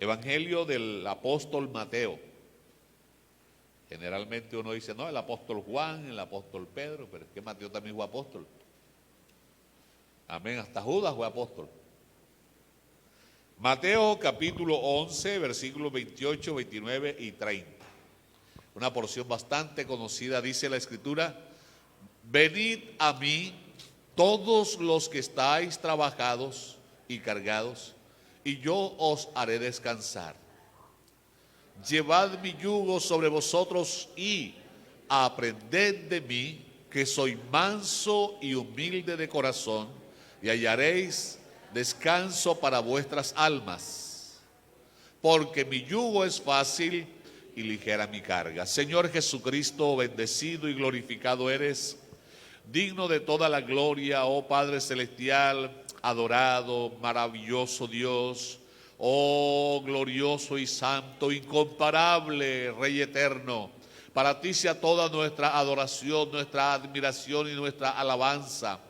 Evangelio del apóstol Mateo. Generalmente uno dice, no, el apóstol Juan, el apóstol Pedro, pero es que Mateo también fue apóstol. Amén, hasta Judas fue apóstol. Mateo capítulo 11, versículos 28, 29 y 30. Una porción bastante conocida, dice la Escritura: venid a mí todos los que estáis trabajados y cargados, y yo os haré descansar. Llevad mi yugo sobre vosotros y aprended de mí, que soy manso y humilde de corazón, y hallaréis descanso para vuestras almas, porque mi yugo es fácil y ligera mi carga. Señor Jesucristo, bendecido y glorificado eres, digno de toda la gloria, oh Padre celestial, adorado, maravilloso Dios, oh glorioso y santo, incomparable Rey eterno. Para ti sea toda nuestra adoración, nuestra admiración y nuestra alabanza.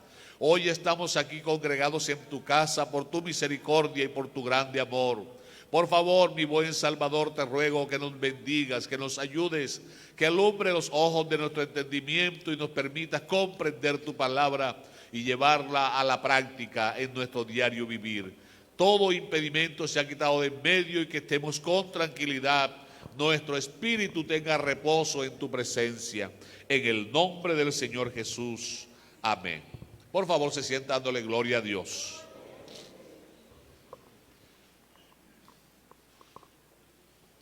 Hoy estamos aquí congregados en tu casa por tu misericordia y por tu grande amor. Por favor, mi buen Salvador, te ruego que nos bendigas, que nos ayudes, que alumbre los ojos de nuestro entendimiento y nos permitas comprender tu palabra y llevarla a la práctica en nuestro diario vivir. Todo impedimento se ha quitado de en medio y que estemos con tranquilidad. Nuestro espíritu tenga reposo en tu presencia. En el nombre del Señor Jesús. Amén. Por favor, se sienta dándole gloria a Dios.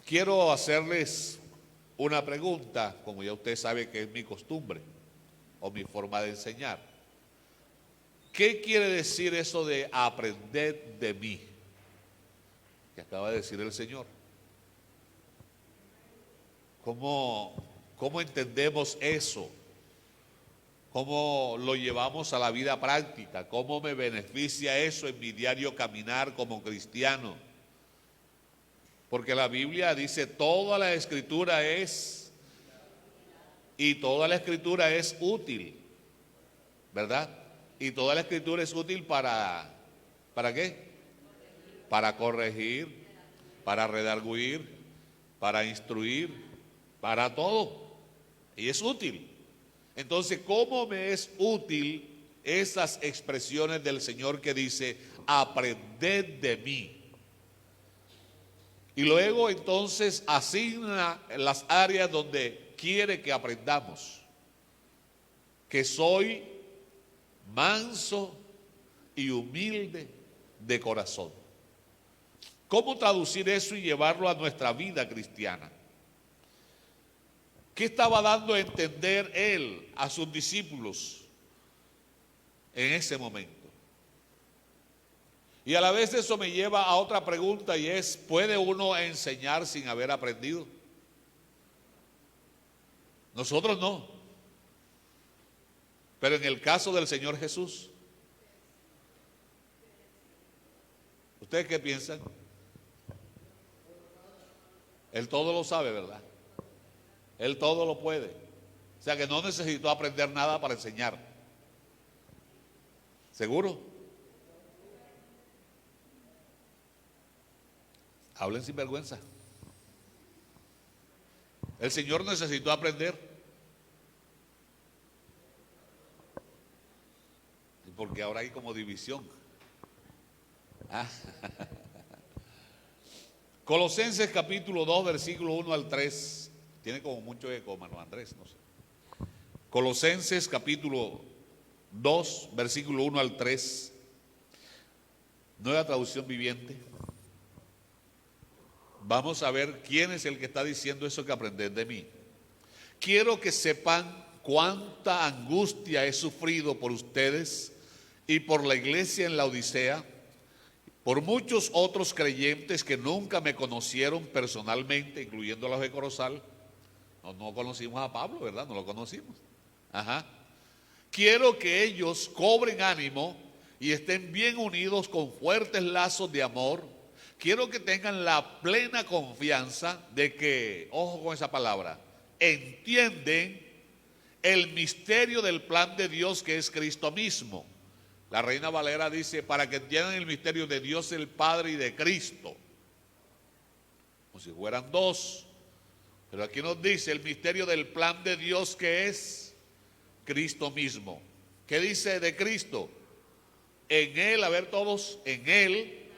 Quiero hacerles una pregunta, como ya usted sabe que es mi costumbre o mi forma de enseñar. ¿Qué quiere decir eso de aprender de mí? Que acaba de decir el Señor. ¿Cómo entendemos eso? ¿Cómo lo llevamos a la vida práctica? ¿Cómo me beneficia eso en mi diario caminar como cristiano? Porque la Biblia dice toda la escritura es útil, ¿verdad? Y toda la escritura es útil ¿para qué? Para corregir, para redarguir, para instruir, para todo. Y es útil. Entonces, ¿cómo me es útil esas expresiones del Señor que dice, aprended de mí? Y luego entonces asigna las áreas donde quiere que aprendamos. Que soy manso y humilde de corazón. ¿Cómo traducir eso y llevarlo a nuestra vida cristiana? ¿Qué estaba dando a entender él a sus discípulos en ese momento? Y a la vez eso me lleva a otra pregunta, y es, ¿puede uno enseñar sin haber aprendido? Nosotros no. Pero en el caso del Señor Jesús, ¿ustedes qué piensan? Él todo lo sabe, ¿verdad? Él todo lo puede. O sea que no necesitó aprender nada para enseñar. ¿Seguro? Hablen sin vergüenza. El Señor necesitó aprender. Porque ahora hay como división. Colosenses capítulo 2, versículo 1 al 3. Tiene como mucho eco, hermano Andrés, no sé. Colosenses capítulo 2, versículo 1 al 3. Nueva traducción viviente. Vamos a ver quién es el que está diciendo eso que aprended de mí. Quiero que sepan cuánta angustia he sufrido por ustedes y por la iglesia en la Odisea, por muchos otros creyentes que nunca me conocieron personalmente, incluyendo a los de Corozal. No conocimos a Pablo, ¿verdad? No lo conocimos. Quiero que ellos cobren ánimo y estén bien unidos con fuertes lazos de amor. Quiero que tengan la plena confianza de que, ojo con esa palabra, entienden el misterio del plan de Dios que es Cristo mismo. La Reina Valera dice, para que entiendan el misterio de Dios el Padre y de Cristo. como si fueran dos. Pero aquí nos dice el misterio del plan de Dios, que es Cristo mismo. ¿Qué dice de Cristo? En Él, a ver todos, en Él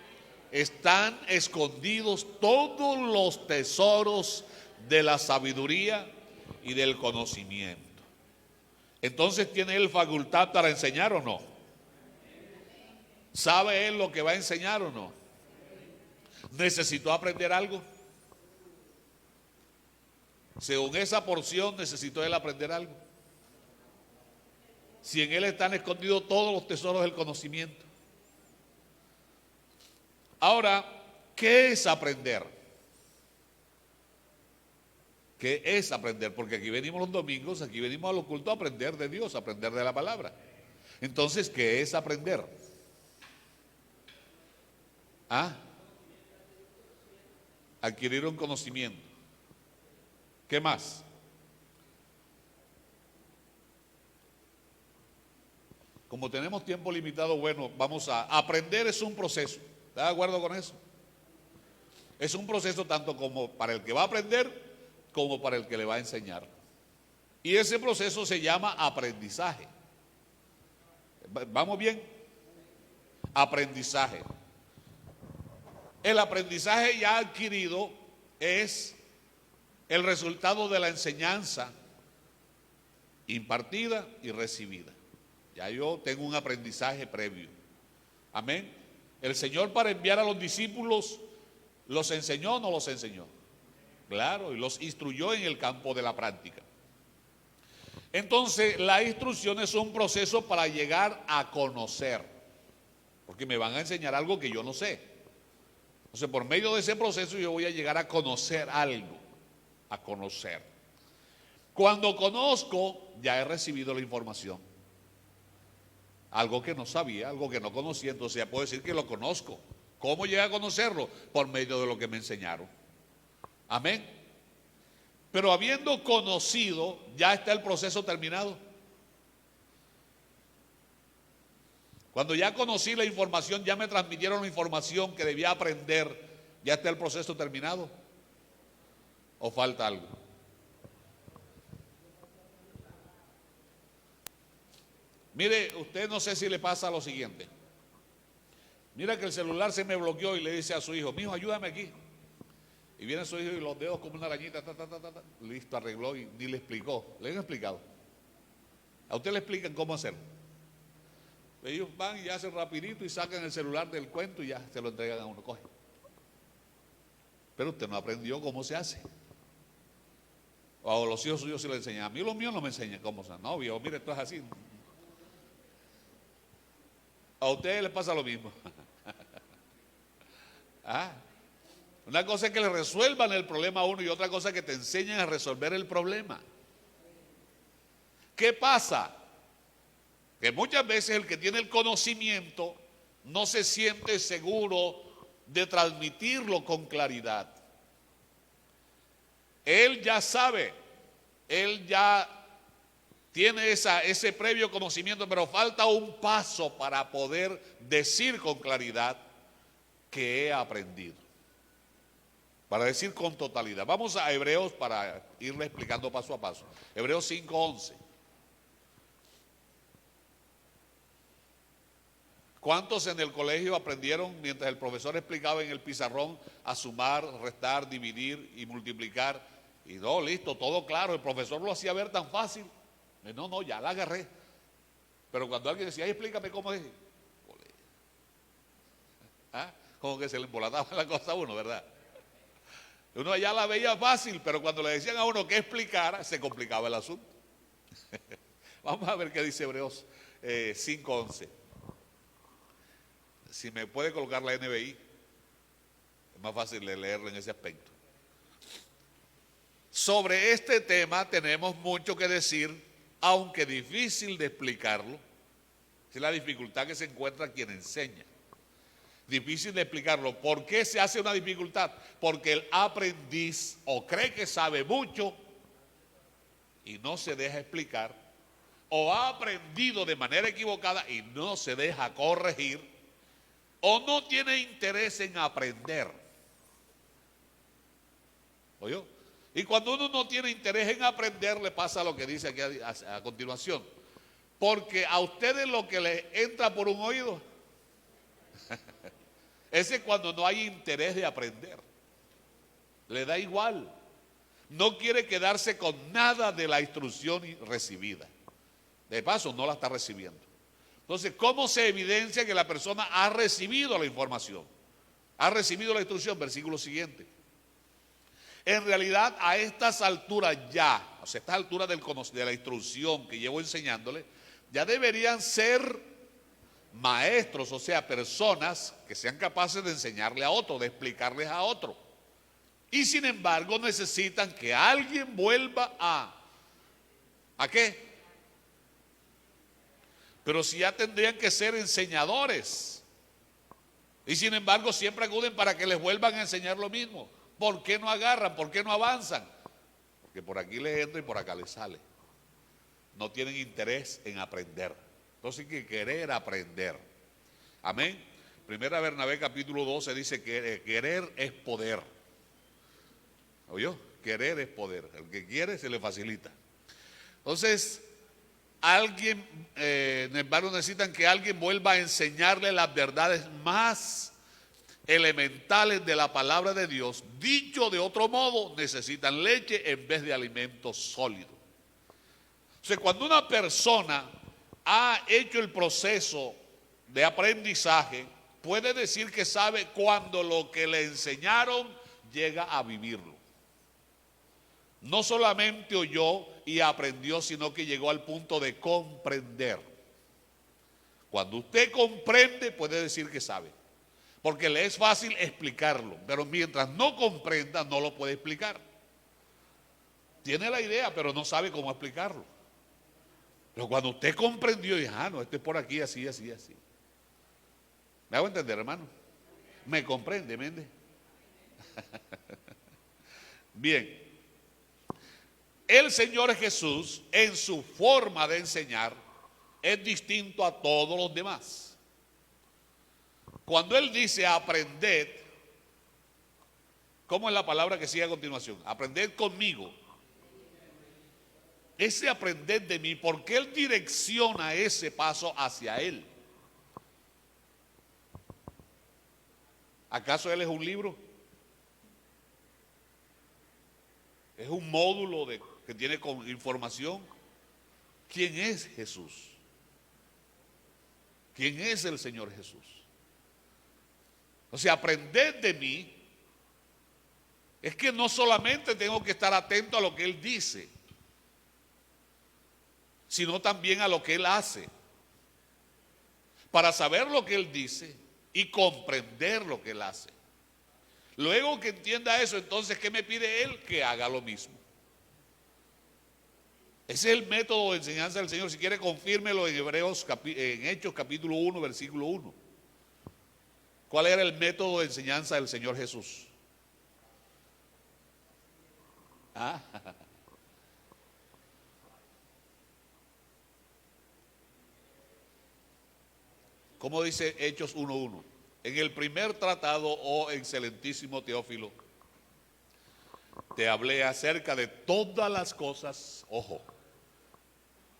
están escondidos todos los tesoros de la sabiduría y del conocimiento. Entonces, ¿tiene Él facultad para enseñar o no? ¿Sabe Él lo que va a enseñar o no? ¿Necesitó aprender algo? Según esa porción, ¿necesitó Él aprender algo? Si en Él están escondidos todos los tesoros del conocimiento. Ahora, ¿qué es aprender? ¿Qué es aprender? Porque aquí venimos los domingos, aquí venimos a los cultos a aprender de Dios, a aprender de la palabra. Entonces, ¿qué es aprender? ¿Ah? Adquirir un conocimiento. ¿Qué más? Como tenemos tiempo limitado, bueno, vamos a aprender. Es un proceso. ¿Está de acuerdo con eso? Es un proceso tanto como para el que va a aprender como para el que le va a enseñar. Y ese proceso se llama aprendizaje. ¿Vamos bien? Aprendizaje. El aprendizaje ya adquirido es el resultado de la enseñanza impartida y recibida. Ya yo tengo un aprendizaje previo. Amén. El Señor, para enviar a los discípulos, ¿los enseñó o no los enseñó? Claro, y los instruyó en el campo de la práctica. Entonces, la instrucción es un proceso para llegar a conocer, porque me van a enseñar algo que yo no sé. Entonces, por medio de ese proceso yo voy a llegar a conocer algo, a conocer. Cuando conozco, ya he recibido la información. Algo que no sabía, algo que no conocía, entonces ya puedo decir que lo conozco. ¿Cómo llegué a conocerlo? Por medio de lo que me enseñaron. Amén. Pero habiendo conocido, ya está el proceso terminado. Cuando ya conocí la información, ya me transmitieron la información que debía aprender, ¿ya está el proceso terminado? ¿O falta algo? Mire, usted no sé si le pasa lo siguiente. Mira que el celular se me bloqueó y le dice a su hijo, mijo, ayúdame aquí. Y viene su hijo y los dedos como una arañita, listo, arregló y ni le explicó. Le han explicado. A usted le explican cómo hacerlo. Ellos van y hacen rapidito y sacan el celular del cuento y ya se lo entregan a uno, coge. Pero usted no aprendió cómo se hace. O a los hijos suyos se lo enseñan. A mí los míos no me enseñan cómo se hace. No, viejo, mire, esto es así. A ustedes les pasa lo mismo. ¿Ah? Una cosa es que le resuelvan el problema a uno y otra cosa es que te enseñen a resolver el problema. ¿Qué pasa? Que muchas veces el que tiene el conocimiento no se siente seguro de transmitirlo con claridad. Él ya sabe, él ya tiene ese previo conocimiento, pero falta un paso para poder decir con claridad que he aprendido. Para decir con totalidad. Vamos a Hebreos para irle explicando paso a paso. Hebreos 5:11. ¿Cuántos en el colegio aprendieron mientras el profesor explicaba en el pizarrón a sumar, restar, dividir y multiplicar? Y no, listo, todo claro. El profesor lo hacía ver tan fácil. No, ya la agarré. Pero cuando alguien decía, ay, explícame cómo es. ¿Ah? Como que se le embolataba la cosa a uno, ¿verdad? Uno ya la veía fácil, pero cuando le decían a uno que explicara, se complicaba el asunto. Vamos a ver qué dice Hebreos 5:11. Si me puede colocar la NBI, es más fácil de leerlo en ese aspecto. Sobre este tema tenemos mucho que decir, aunque difícil de explicarlo. Es la dificultad que se encuentra quien enseña. Difícil de explicarlo. ¿Por qué se hace una dificultad? Porque el aprendiz o cree que sabe mucho y no se deja explicar, o ha aprendido de manera equivocada y no se deja corregir, o no tiene interés en aprender. ¿Oyó? Y cuando uno no tiene interés en aprender, le pasa lo que dice aquí a continuación. Porque a ustedes lo que les entra por un oído, ese es cuando no hay interés de aprender. Le da igual. No quiere quedarse con nada de la instrucción recibida. De paso, no la está recibiendo. Entonces, ¿cómo se evidencia que la persona ha recibido la información? Ha recibido la instrucción, versículo siguiente. En realidad, a estas alturas ya, o sea, a estas alturas de la instrucción que llevo enseñándole, ya deberían ser maestros, o sea, personas que sean capaces de enseñarle a otro, de explicarles a otro. Y sin embargo, necesitan que alguien vuelva ¿a qué? Pero si ya tendrían que ser enseñadores. Y sin embargo, siempre acuden para que les vuelvan a enseñar lo mismo. ¿Por qué no agarran? ¿Por qué no avanzan? Porque por aquí les entra y por acá les sale. No tienen interés en aprender. Entonces hay que querer aprender. Amén. Primera Bernabé capítulo 12 dice que querer es poder. ¿Oyó? Querer es poder. El que quiere se le facilita. Entonces, alguien, hermanos, necesitan que alguien vuelva a enseñarle las verdades más elementales de la palabra de Dios. Dicho de otro modo, necesitan leche en vez de alimento sólido. O sea, cuando una persona ha hecho el proceso de aprendizaje, puede decir que sabe cuando lo que le enseñaron llega a vivirlo. No solamente oyó y aprendió, sino que llegó al punto de comprender. Cuando usted comprende, puede decir que sabe. Porque le es fácil explicarlo, pero mientras no comprenda, no lo puede explicar. Tiene la idea, pero no sabe cómo explicarlo. Pero cuando usted comprendió, dice, no, esto es por aquí, así, así, así. ¿Me hago entender, hermano? ¿Me comprende, Méndez? Bien. El Señor Jesús, en su forma de enseñar, es distinto a todos los demás. Cuando Él dice aprended, ¿cómo es la palabra que sigue a continuación? Aprended conmigo. Ese aprended de mí, ¿por qué Él direcciona ese paso hacia Él? ¿Acaso Él es un libro? ¿Es un módulo que tiene información? ¿Quién es Jesús? ¿Quién es el Señor Jesús? O sea, aprender de mí es que no solamente tengo que estar atento a lo que Él dice, sino también a lo que Él hace, para saber lo que Él dice y comprender lo que Él hace. Luego que entienda eso, entonces, ¿qué me pide Él? Que haga lo mismo. Ese es el método de enseñanza del Señor. Si quiere, confírmelo en en Hechos capítulo 1, versículo 1. ¿Cuál era el método de enseñanza del Señor Jesús? ¿Cómo dice Hechos 1:1? En el primer tratado, oh excelentísimo Teófilo, te hablé acerca de todas las cosas, ojo,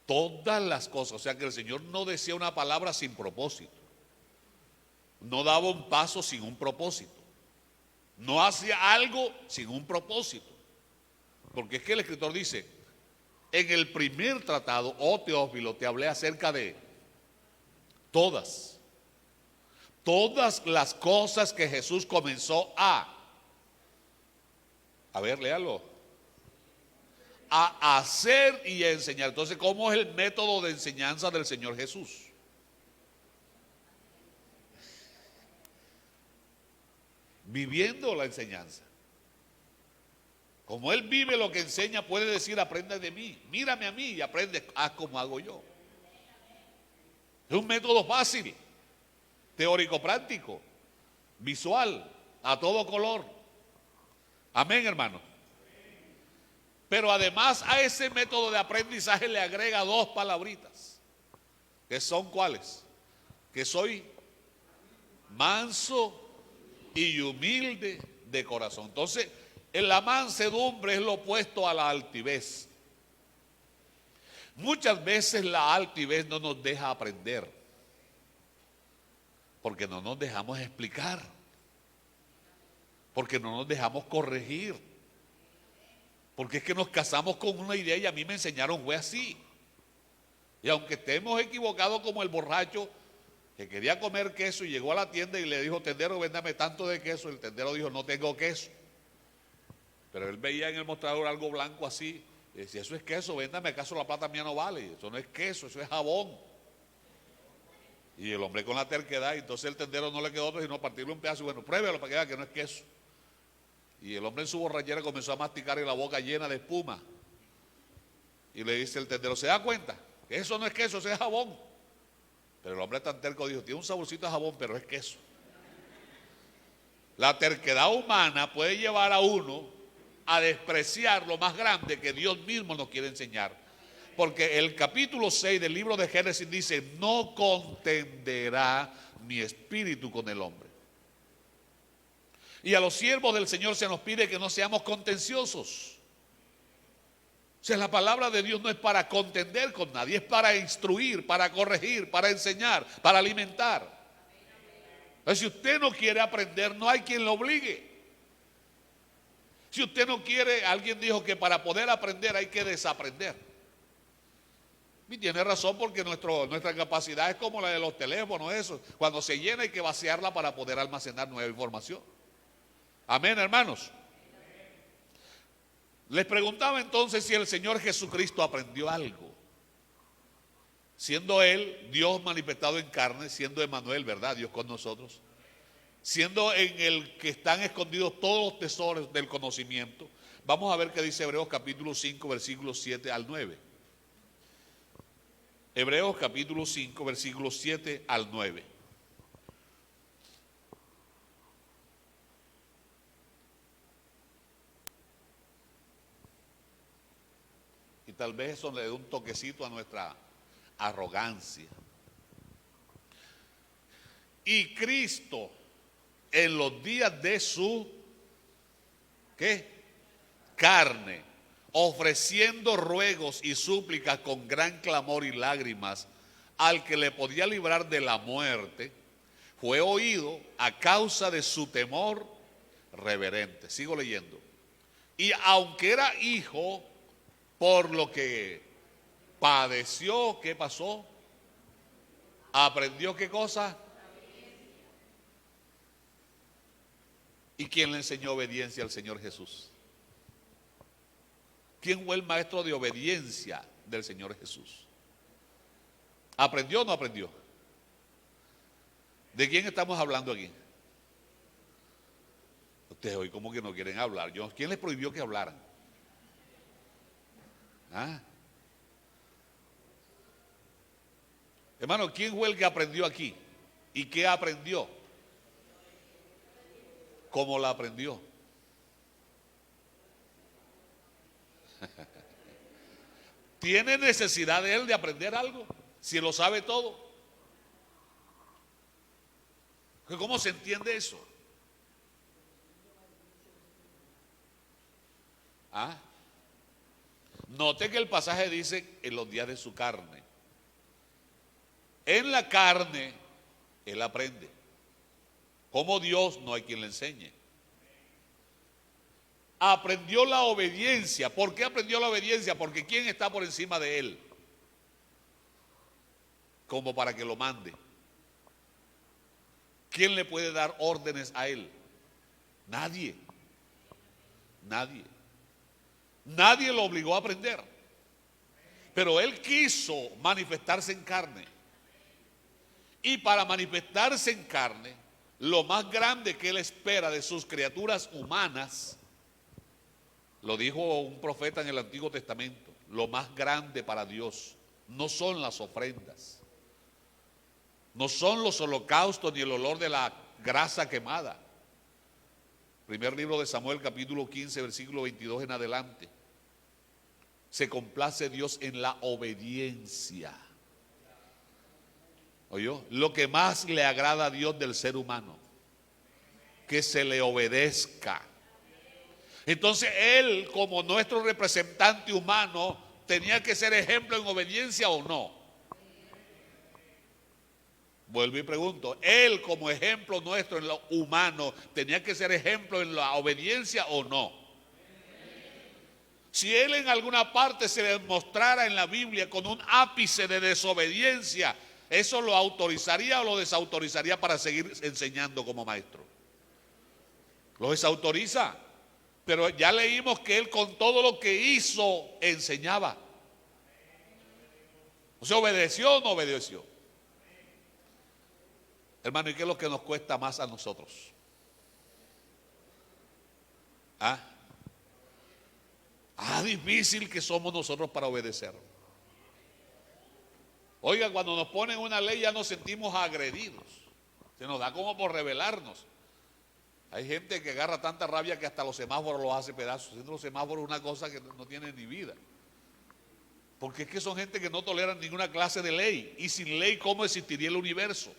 todas las cosas. O sea que el Señor no decía una palabra sin propósito. No daba un paso sin un propósito. No hacía algo sin un propósito. Porque es que el escritor dice, en el primer tratado, oh Teófilo, te hablé acerca de todas las cosas que Jesús comenzó a ver, léalo, a hacer y a enseñar. Entonces, ¿cómo es el método de enseñanza del Señor Jesús? Viviendo la enseñanza. Como Él vive lo que enseña, puede decir, aprende de mí, mírame a mí y aprende, haz como hago yo. Es un método fácil, teórico práctico, visual, a todo color. Amén, hermano. Pero además a ese método de aprendizaje le agrega dos palabritas, que son ¿cuáles? Que soy manso y humilde de corazón. Entonces, En la mansedumbre es lo opuesto a la altivez. Muchas veces la altivez no nos deja aprender, porque no nos dejamos explicar, porque no nos dejamos corregir, porque es que nos casamos con una idea y a mí me enseñaron fue así. Y aunque estemos equivocados como el borracho que quería comer queso y llegó a la tienda y le dijo, tendero, véndame tanto de queso, el tendero dijo, no tengo queso. Pero él veía en el mostrador algo blanco así, y decía, eso es queso, véndame, ¿acaso la plata mía no vale? Eso no es queso, eso es jabón. Y el hombre con la terquedad, y entonces el tendero no le quedó otro sino partirle un pedazo, y bueno, pruébelo para que vea que no es queso. Y el hombre en su borrachera comenzó a masticar y la boca llena de espuma. Y le dice el tendero, ¿se da cuenta? Que eso no es queso, eso es jabón. Pero el hombre tan terco dijo, tiene un saborcito de jabón, pero es queso. La terquedad humana puede llevar a uno a despreciar lo más grande que Dios mismo nos quiere enseñar. Porque el capítulo 6 del libro de Génesis dice, no contenderá mi espíritu con el hombre. Y a los siervos del Señor se nos pide que no seamos contenciosos. O sea, la palabra de Dios no es para contender con nadie, es para instruir, para corregir, para enseñar, para alimentar. Entonces, si usted no quiere aprender, no hay quien lo obligue. Si usted no quiere, alguien dijo que para poder aprender hay que desaprender. Y tiene razón, porque nuestra capacidad es como la de los teléfonos, eso. Cuando se llena hay que vaciarla para poder almacenar nueva información. Amén, hermanos. Les preguntaba entonces si el Señor Jesucristo aprendió algo. Siendo Él Dios manifestado en carne, siendo Emmanuel, ¿verdad? Dios con nosotros. Siendo en el que están escondidos todos los tesoros del conocimiento. Vamos a ver qué dice Hebreos capítulo 5, versículos 7 al 9. Hebreos capítulo 5, versículos 7 al 9. Y tal vez eso le dé un toquecito a nuestra arrogancia. Y Cristo, en los días de su ¿qué? Carne, ofreciendo ruegos y súplicas con gran clamor y lágrimas al que le podía librar de la muerte, fue oído a causa de su temor reverente. Sigo leyendo. Y aunque era hijo, por lo que padeció, ¿qué pasó? ¿Aprendió qué cosa? ¿Y quién le enseñó obediencia al Señor Jesús? ¿Quién fue el maestro de obediencia del Señor Jesús? ¿Aprendió o no aprendió? ¿De quién estamos hablando aquí? Ustedes hoy como que no quieren hablar. ¿Quién les prohibió que hablaran? ¿Ah? Hermano, ¿quién fue el que aprendió aquí? ¿Y qué aprendió? ¿Cómo la aprendió? ¿Tiene necesidad de él de aprender algo? Si lo sabe todo. ¿Cómo se entiende eso? ¿Ah? Note que el pasaje dice en los días de su carne. En la carne él aprende. Como Dios no hay quien le enseñe. Aprendió la obediencia. ¿Por qué aprendió la obediencia? Porque ¿quién está por encima de él? Como para que lo mande. ¿Quién le puede dar órdenes a él? Nadie. Nadie. Nadie lo obligó a aprender. Pero él quiso manifestarse en carne. Y para manifestarse en carne, lo más grande que él espera de sus criaturas humanas, lo dijo un profeta en el Antiguo Testamento, lo más grande para Dios no son las ofrendas, no son los holocaustos ni el olor de la grasa quemada. Primer libro de Samuel, capítulo 15, versículo 22 en adelante. Se complace Dios en la obediencia. ¿Oyó? Lo que más le agrada a Dios del ser humano, que se le obedezca. Entonces él, como nuestro representante humano, tenía que ser ejemplo en obediencia o no. Vuelvo y pregunto, él como ejemplo nuestro en lo humano, tenía que ser ejemplo en la obediencia o no. Si él en alguna parte se demostrara en la Biblia con un ápice de desobediencia, ¿eso lo autorizaría o lo desautorizaría para seguir enseñando como maestro? Lo desautoriza. Pero ya leímos que él con todo lo que hizo enseñaba. O sea, ¿obedeció o no obedeció? Hermano, ¿y qué es lo que nos cuesta más a nosotros? Difícil que somos nosotros para obedecer. Oiga, cuando nos ponen una ley ya nos sentimos agredidos. Se nos da como por rebelarnos. Hay gente que agarra tanta rabia que hasta los semáforos los hace pedazos. Siendo los semáforos una cosa que no tiene ni vida. Porque es que son gente que no toleran ninguna clase de ley. Y sin ley, ¿cómo existiría el universo?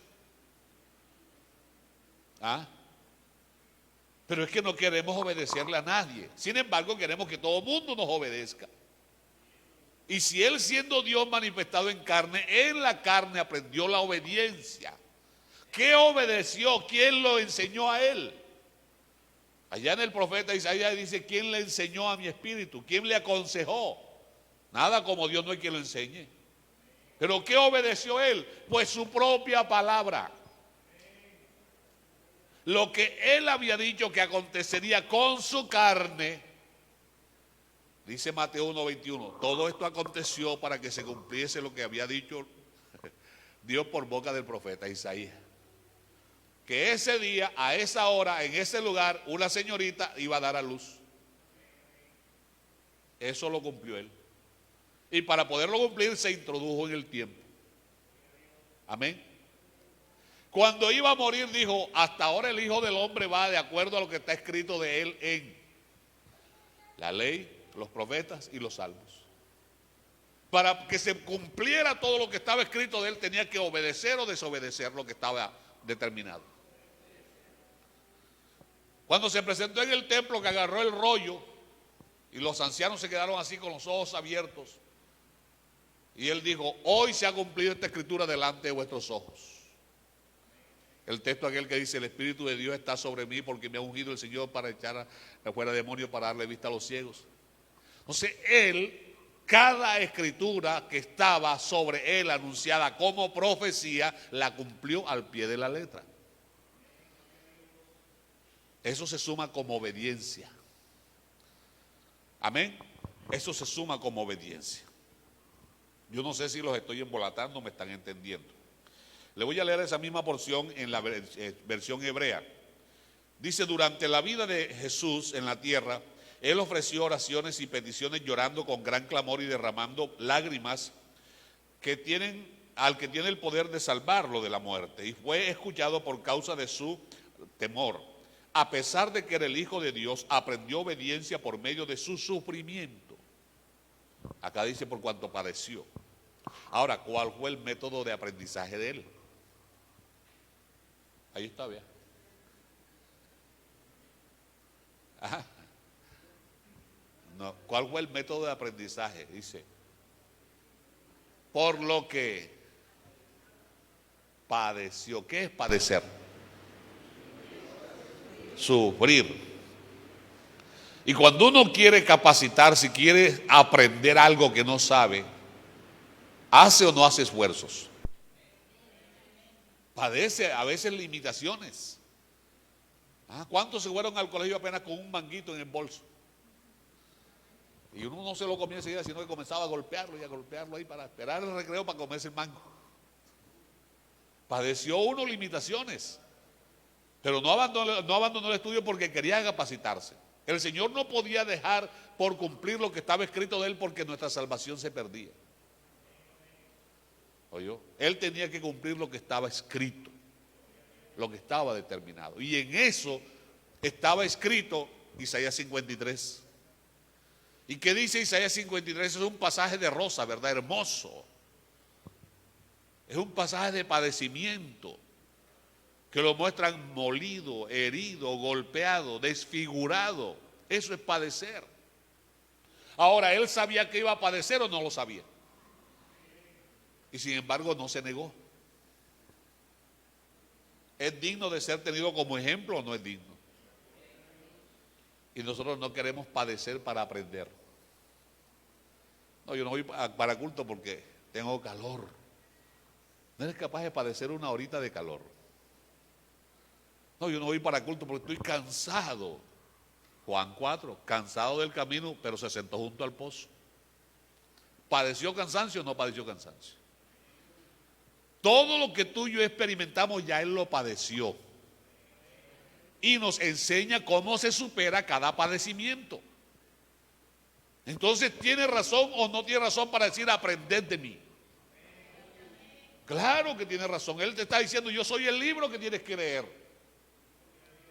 Pero es que no queremos obedecerle a nadie. Sin embargo, queremos que todo el mundo nos obedezca. Y si él, siendo Dios manifestado en carne, en la carne aprendió la obediencia. ¿Qué obedeció? ¿Quién lo enseñó a él? Allá en el profeta Isaías dice, ¿quién le enseñó a mi espíritu? ¿Quién le aconsejó? Nada como Dios, no hay quien lo enseñe. ¿Pero qué obedeció él? Pues su propia palabra. Lo que él había dicho que acontecería con su carne, dice Mateo 1:21, todo esto aconteció para que se cumpliese lo que había dicho Dios por boca del profeta Isaías. Que ese día, a esa hora, en ese lugar, una señorita iba a dar a luz. Eso lo cumplió él. Y para poderlo cumplir se introdujo en el tiempo. Amén. Cuando iba a morir dijo, hasta ahora el Hijo del Hombre va de acuerdo a lo que está escrito de él en la ley, los profetas y los salmos. Para que se cumpliera todo lo que estaba escrito de él, tenía que obedecer o desobedecer lo que estaba determinado. Cuando se presentó en el templo, que agarró el rollo y los ancianos se quedaron así con los ojos abiertos, y él dijo, hoy se ha cumplido esta escritura delante de vuestros ojos. El texto aquel que dice, el Espíritu de Dios está sobre mí porque me ha ungido el Señor para echar afuera demonios, para darle vista a los ciegos. Entonces él, cada escritura que estaba sobre él anunciada como profecía, la cumplió al pie de la letra. Eso se suma como obediencia. Amén. Eso se suma como obediencia. Yo no sé si los estoy embolatando, me están entendiendo. Le voy a leer esa misma porción en la versión hebrea. Dice, durante la vida de Jesús en la tierra, él ofreció oraciones y peticiones llorando con gran clamor y derramando lágrimas al que tiene el poder de salvarlo de la muerte. Y fue escuchado por causa de su temor. A pesar de que era el Hijo de Dios, aprendió obediencia por medio de su sufrimiento. Acá dice por cuanto padeció. Ahora, ¿cuál fue el método de aprendizaje de él? Ahí está, vea. No, ¿cuál fue el método de aprendizaje? Dice, por lo que padeció. ¿Qué es padecer? Sufrir. Y cuando uno quiere capacitarse, quiere aprender algo que no sabe, ¿hace o no hace esfuerzos? Padece a veces limitaciones. ¿Cuántos se fueron al colegio apenas con un manguito en el bolso? Y uno no se lo comía enseguida, sino que comenzaba a golpearlo y a golpearlo ahí para esperar el recreo para comerse el mango. Padeció uno limitaciones, pero no abandonó el estudio porque quería capacitarse. El Señor no podía dejar por cumplir lo que estaba escrito de él porque nuestra salvación se perdía. ¿Oyó? Él tenía que cumplir lo que estaba escrito, lo que estaba determinado. Y en eso estaba escrito Isaías 53. ¿Y qué dice Isaías 53? Es un pasaje de rosa, ¿verdad? Hermoso. Es un pasaje de padecimiento que lo muestran molido, herido, golpeado, desfigurado, Eso es padecer. Ahora, ¿él sabía que iba a padecer o no lo sabía? Y sin embargo no se negó. ¿Es digno de ser tenido como ejemplo o no es digno? Y nosotros no queremos padecer para aprender. No, yo no voy para culto porque tengo calor. No eres capaz de padecer una horita de calor. No, yo no voy para culto porque estoy cansado. Juan 4, cansado del camino, pero se sentó junto al pozo. ¿Padeció cansancio o no padeció cansancio? Todo lo que tú y yo experimentamos ya él lo padeció. Y nos enseña cómo se supera cada padecimiento. Entonces, ¿tiene razón o no tiene razón para decir aprended de mí? Claro que tiene razón. Él te está diciendo, yo soy el libro que tienes que leer.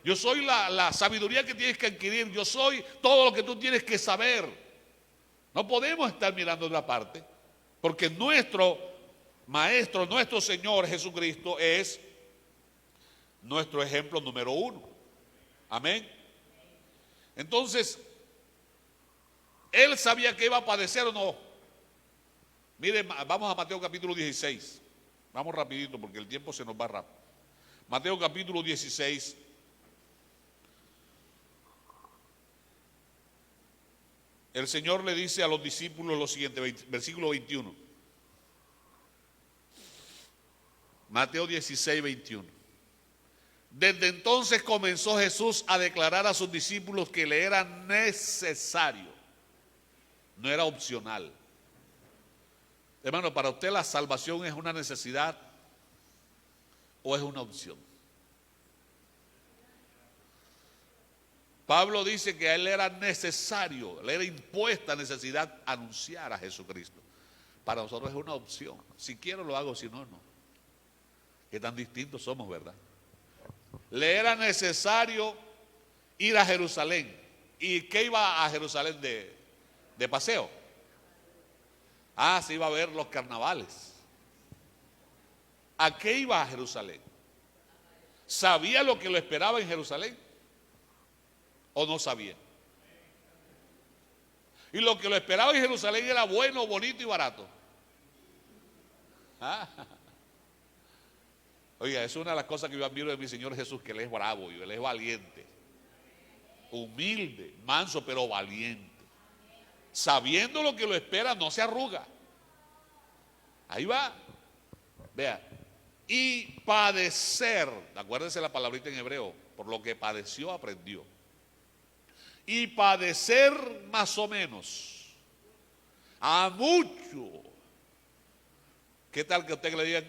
Yo soy la sabiduría que tienes que adquirir. Yo soy todo lo que tú tienes que saber. No podemos estar mirando otra parte, porque nuestro Maestro, nuestro Señor Jesucristo es nuestro ejemplo número 1. Amén. Entonces, ¿él sabía que iba a padecer o no? Miren, vamos a Mateo capítulo 16. Vamos rapidito porque el tiempo se nos va rápido. Mateo capítulo 16. El Señor le dice a los discípulos lo siguiente, versículo 21. Mateo 16, 21. Desde entonces comenzó Jesús a declarar a sus discípulos que le era necesario, no era opcional. Hermano, ¿para usted la salvación es una necesidad o es una opción? Pablo dice que a él era necesario, le era impuesta necesidad anunciar a Jesucristo. Para nosotros es una opción. Si quiero lo hago, si no, no. Qué tan distintos somos, ¿verdad? Le era necesario ir a Jerusalén. ¿Y qué iba a Jerusalén de paseo? Se iba a ver los carnavales. ¿A qué iba a Jerusalén? ¿Sabía lo que lo esperaba en Jerusalén? ¿O no sabía? Y lo que lo esperaba en Jerusalén era bueno, bonito y barato. Oiga, es una de las cosas que yo admiro de mi Señor Jesús, que Él es bravo y Él es valiente, humilde, manso, pero valiente. Sabiendo lo que lo espera, no se arruga. Ahí va. Vea. Y padecer, acuérdense la palabrita en hebreo, por lo que padeció, aprendió. Y padecer más o menos, a mucho. ¿Qué tal que usted le diga,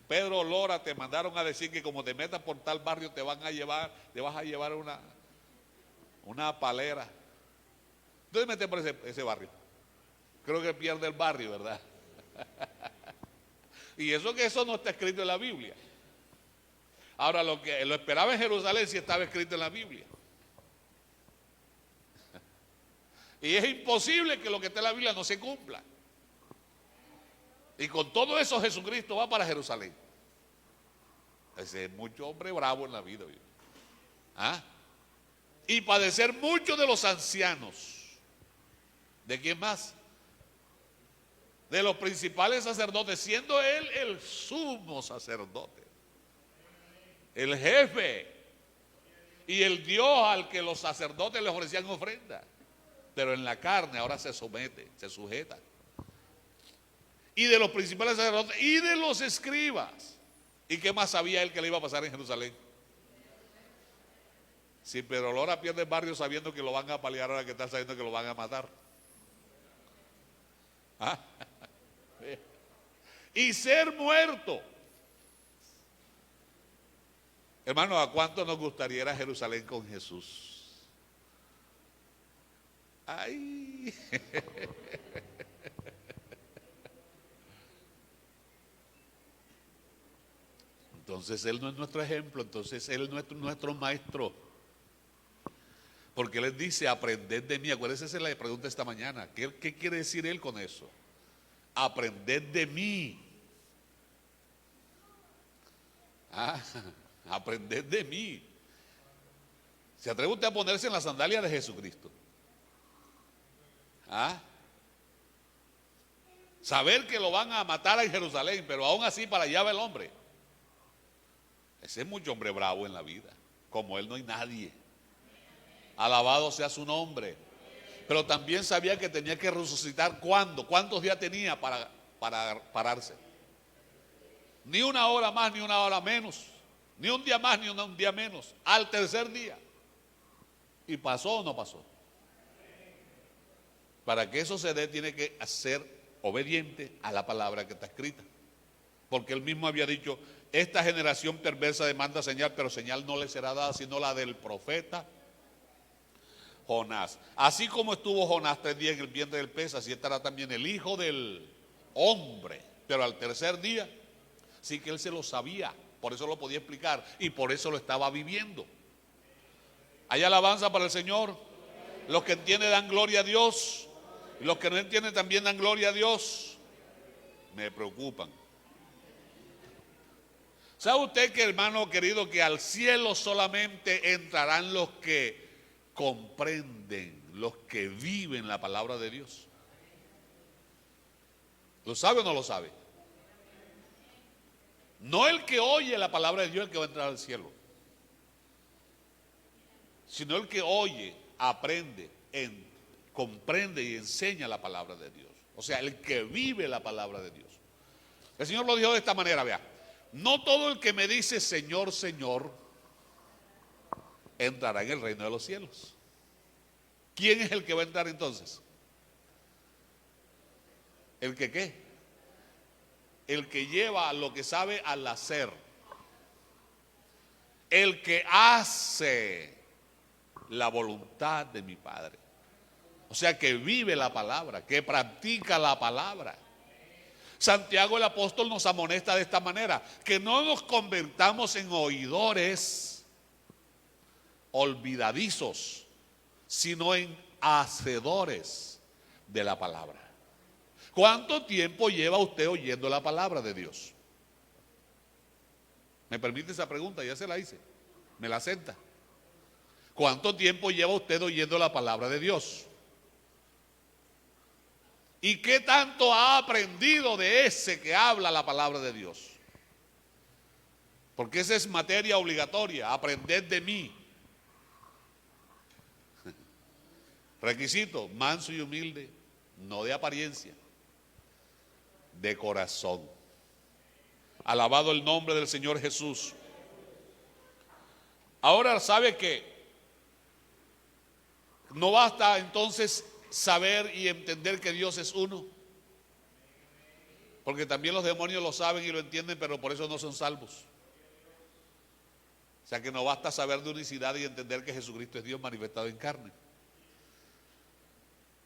Pedro Lora, te mandaron a decir que como te metas por tal barrio te vas a llevar una palera? Entonces mete por ese barrio. Creo que pierde el barrio, ¿verdad? Y eso no está escrito en la Biblia. Ahora, lo que lo esperaba en Jerusalén sí estaba escrito en la Biblia. Y es imposible que lo que está en la Biblia no se cumpla. Y con todo eso Jesucristo va para Jerusalén. Ese es mucho hombre bravo en la vida. Y padecer mucho de los ancianos. ¿De quién más? De los principales sacerdotes, siendo él el sumo sacerdote, el jefe y el Dios al que los sacerdotes les ofrecían ofrenda. Pero en la carne ahora se somete, se sujeta. Y de los principales sacerdotes y de los escribas. ¿Y qué más sabía él que le iba a pasar en Jerusalén? Si Pedro Lora pierde el barrio sabiendo que lo van a apalear, ahora que está sabiendo que lo van a matar. Y ser muerto. Hermano, ¿a cuánto nos gustaría ir a Jerusalén con Jesús? ¡Ay! Entonces Él no es nuestro ejemplo, entonces Él no es nuestro maestro. Porque Él dice, aprended de mí. Acuérdense, esa es la pregunta esta mañana. ¿Qué quiere decir Él con eso? Aprended de mí. Aprended de mí. ¿Se atreve usted a ponerse en la sandalia de Jesucristo? ¿Ah? Saber que lo van a matar en Jerusalén, pero aún así para allá va el hombre. Ese es mucho hombre bravo en la vida. Como él no hay nadie. Alabado sea su nombre. Pero también sabía que tenía que resucitar. ¿Cuándo? ¿Cuántos días tenía para pararse? Ni una hora más, ni una hora menos. Ni un día más, ni un día menos. Al tercer día. ¿Y pasó o no pasó? Para que eso se dé, tiene que ser obediente a la palabra que está escrita. Porque él mismo había dicho: esta generación perversa demanda señal, pero señal no le será dada sino la del profeta Jonás. Así como estuvo Jonás 3 días en el vientre del pez, así estará también el Hijo del Hombre. Pero al tercer día, sí que él se lo sabía, por eso lo podía explicar y por eso lo estaba viviendo. ¿Hay alabanza para el Señor? Los que entienden dan gloria a Dios, y los que no entienden también dan gloria a Dios. Me preocupan. ¿Sabe usted que, hermano querido, que al cielo solamente entrarán los que comprenden, los que viven la palabra de Dios? ¿Lo sabe o no lo sabe? No el que oye la palabra de Dios el que va a entrar al cielo, sino el que oye, aprende, comprende y enseña la palabra de Dios. O sea, el que vive la palabra de Dios. El Señor lo dijo de esta manera, vea: no todo el que me dice Señor, Señor, entrará en el reino de los cielos. ¿Quién es el que va a entrar entonces? ¿El que qué? El que lleva lo que sabe al hacer. El que hace la voluntad de mi Padre. O sea, que vive la palabra, que practica la palabra. Santiago el apóstol nos amonesta de esta manera: que no nos convertamos en oidores olvidadizos, sino en hacedores de la palabra. ¿Cuánto tiempo lleva usted oyendo la palabra de Dios? ¿Me permite esa pregunta? Ya se la hice. Me la acepta. ¿Cuánto tiempo lleva usted oyendo la palabra de Dios? ¿Y qué tanto ha aprendido de ese que habla la palabra de Dios? Porque esa es materia obligatoria: aprender de mí. Requisito: manso y humilde, no de apariencia, de corazón. Alabado el nombre del Señor Jesús. Ahora, ¿sabe qué? No basta entonces saber y entender que Dios es uno, porque también los demonios lo saben y lo entienden, pero por eso no son salvos. O sea que no basta saber de unicidad y entender que Jesucristo es Dios manifestado en carne.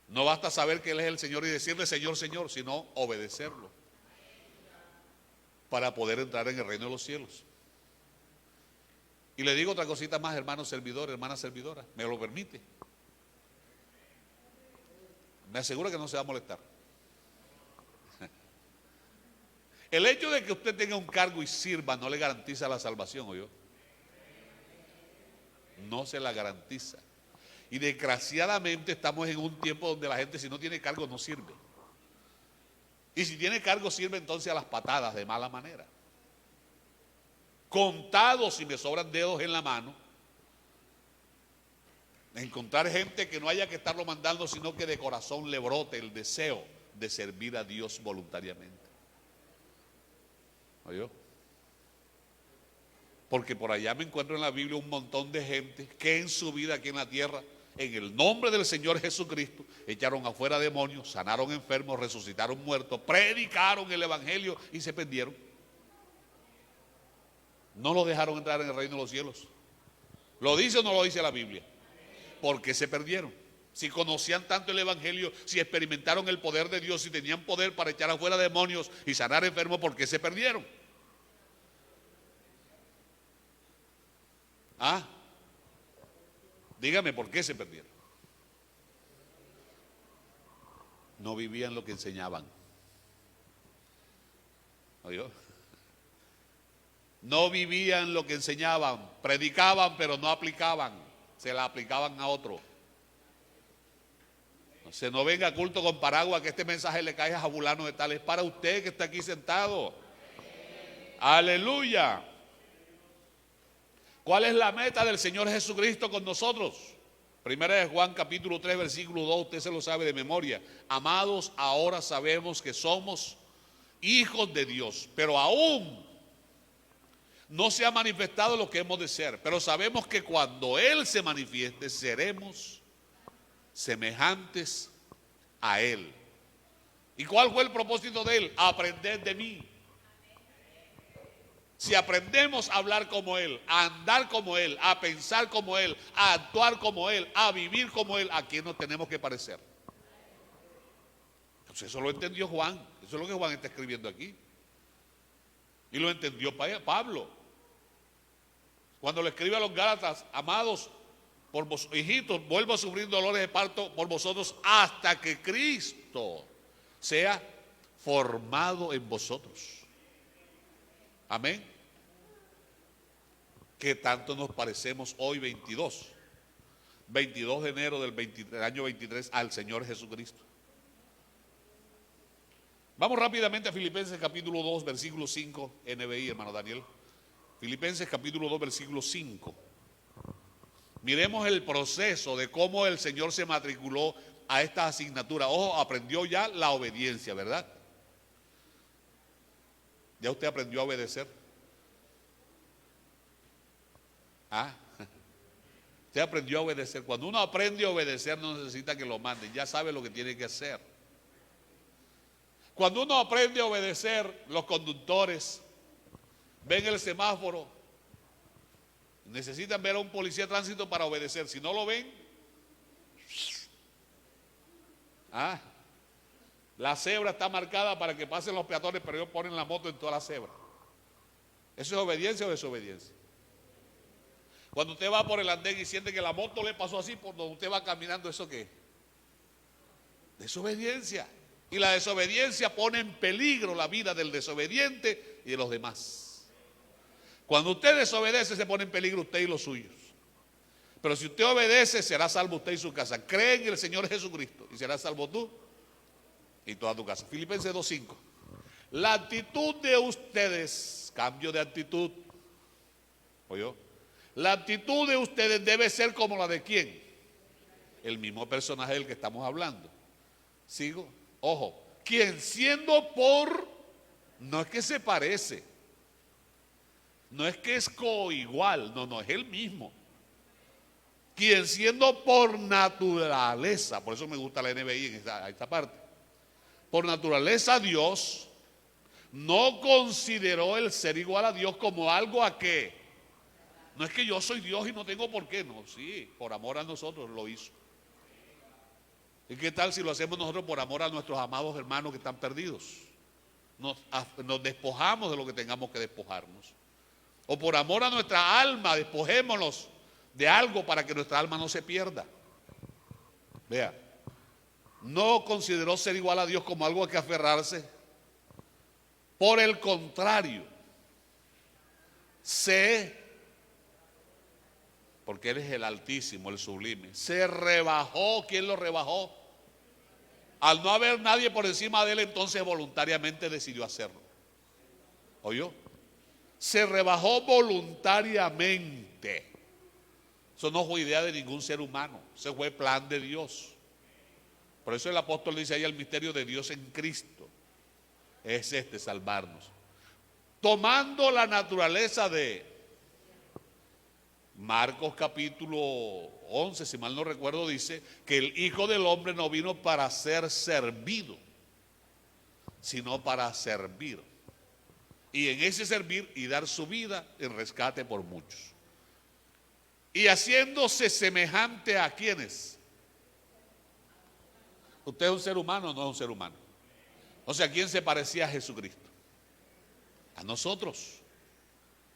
No basta saber que Él es el Señor y decirle Señor, Señor, sino obedecerlo para poder entrar en el reino de los cielos. Y le digo otra cosita más, hermano servidor, hermana servidora, ¿me lo permite? Me aseguro que no se va a molestar. El hecho de que usted tenga un cargo y sirva no le garantiza la salvación, ¿oyó? No se la garantiza. Y desgraciadamente estamos en un tiempo donde la gente, si no tiene cargo, no sirve. Y si tiene cargo, sirve entonces a las patadas, de mala manera. Contados, si me sobran dedos en la mano, encontrar gente que no haya que estarlo mandando, sino que de corazón le brote el deseo de servir a Dios voluntariamente. ¿Oyó? Porque por allá me encuentro en la Biblia un montón de gente que en su vida aquí en la tierra, en el nombre del Señor Jesucristo, echaron afuera demonios, sanaron enfermos, resucitaron muertos, predicaron el evangelio y se perdieron. No lo dejaron entrar en el reino de los cielos. ¿Lo dice o no lo dice la Biblia? ¿Por qué se perdieron? Si conocían tanto el evangelio, si experimentaron el poder de Dios, si tenían poder para echar afuera demonios y sanar enfermos, ¿por qué se perdieron? ¿Ah? Dígame, ¿por qué se perdieron? No vivían lo que enseñaban. ¿Oyó? No vivían lo que enseñaban, predicaban pero no aplicaban. se la aplicaban a otro. Se no venga a culto con paraguas que este mensaje le caiga a fulano de tal. Es para usted que está aquí sentado. Aleluya. ¿Cuál es la meta del Señor Jesucristo con nosotros? Primera de Juan capítulo 3 versículo 2, usted se lo sabe de memoria. Amados, ahora sabemos que somos hijos de Dios, pero aún no se ha manifestado lo que hemos de ser. Pero sabemos que cuando Él se manifieste, seremos semejantes a Él. ¿Y cuál fue el propósito de Él? Aprender de mí. Si aprendemos a hablar como Él, a andar como Él, a pensar como Él, a actuar como Él, a vivir como Él, ¿a quién nos tenemos que parecer? Pues eso lo entendió Juan. Eso es lo que Juan está escribiendo aquí. Y lo entendió Pablo. Cuando le escribe a los Gálatas: amados, por vos, hijitos, vuelvo a sufrir dolores de parto por vosotros hasta que Cristo sea formado en vosotros. Amén. Que tanto nos parecemos hoy 22 de enero del año 23 al Señor Jesucristo. Vamos rápidamente a Filipenses capítulo 2 versículo 5, NBI, hermano Daniel. Filipenses capítulo 2 versículo 5. Miremos el proceso de cómo el Señor se matriculó a esta asignatura. Ojo, aprendió ya la obediencia, ¿verdad? ¿Ya usted aprendió a obedecer? ¿Ah? Usted aprendió a obedecer. Cuando uno aprende a obedecer no necesita que lo manden, ya sabe lo que tiene que hacer. Cuando uno aprende a obedecer, los conductores ven el semáforo, necesitan ver a un policía de tránsito para obedecer. Si no lo ven, la cebra está marcada para que pasen los peatones, pero ellos ponen la moto en toda la cebra. ¿Eso es obediencia o desobediencia? Cuando usted va por el andén y siente que la moto le pasó así por donde usted va caminando, ¿eso qué? Desobediencia. Y la desobediencia pone en peligro la vida del desobediente y de los demás. Cuando usted desobedece, se pone en peligro usted y los suyos. Pero si usted obedece, será salvo usted y su casa. Cree en el Señor Jesucristo y será salvo tú y toda tu casa. Filipenses 2:5. La actitud de ustedes, cambio de actitud. ¿Oyó? La actitud de ustedes debe ser como la de ¿quién? El mismo personaje del que estamos hablando. ¿Sigo? Ojo, quien siendo no es que se parece, no es que es coigual, no, es el mismo. Quien siendo por naturaleza, por eso me gusta la NBI en esta parte, por naturaleza Dios, no consideró el ser igual a Dios como algo a que, no es que yo soy Dios y no tengo por qué, no, sí, por amor a nosotros lo hizo. ¿Y qué tal si lo hacemos nosotros por amor a nuestros amados hermanos que están perdidos? Nos despojamos de lo que tengamos que despojarnos. O por amor a nuestra alma, despojémonos de algo para que nuestra alma no se pierda. Vea, no consideró ser igual a Dios como algo a que aferrarse. Por el contrario, porque Él es el Altísimo, el Sublime, se rebajó. ¿Quién lo rebajó? Al no haber nadie por encima de Él, entonces voluntariamente decidió hacerlo. ¿Oyó? Se rebajó voluntariamente. Eso no fue idea de ningún ser humano, ese fue plan de Dios. Por eso el apóstol dice ahí: el misterio de Dios en Cristo es salvarnos, tomando la naturaleza de Marcos capítulo 11, si mal no recuerdo, dice que el Hijo del Hombre no vino para ser servido, sino para servir. Y en ese servir y dar su vida en rescate por muchos. Y haciéndose semejante a quienes. ¿Usted es un ser humano o no es un ser humano? O sea, ¿a quién se parecía a Jesucristo? A nosotros.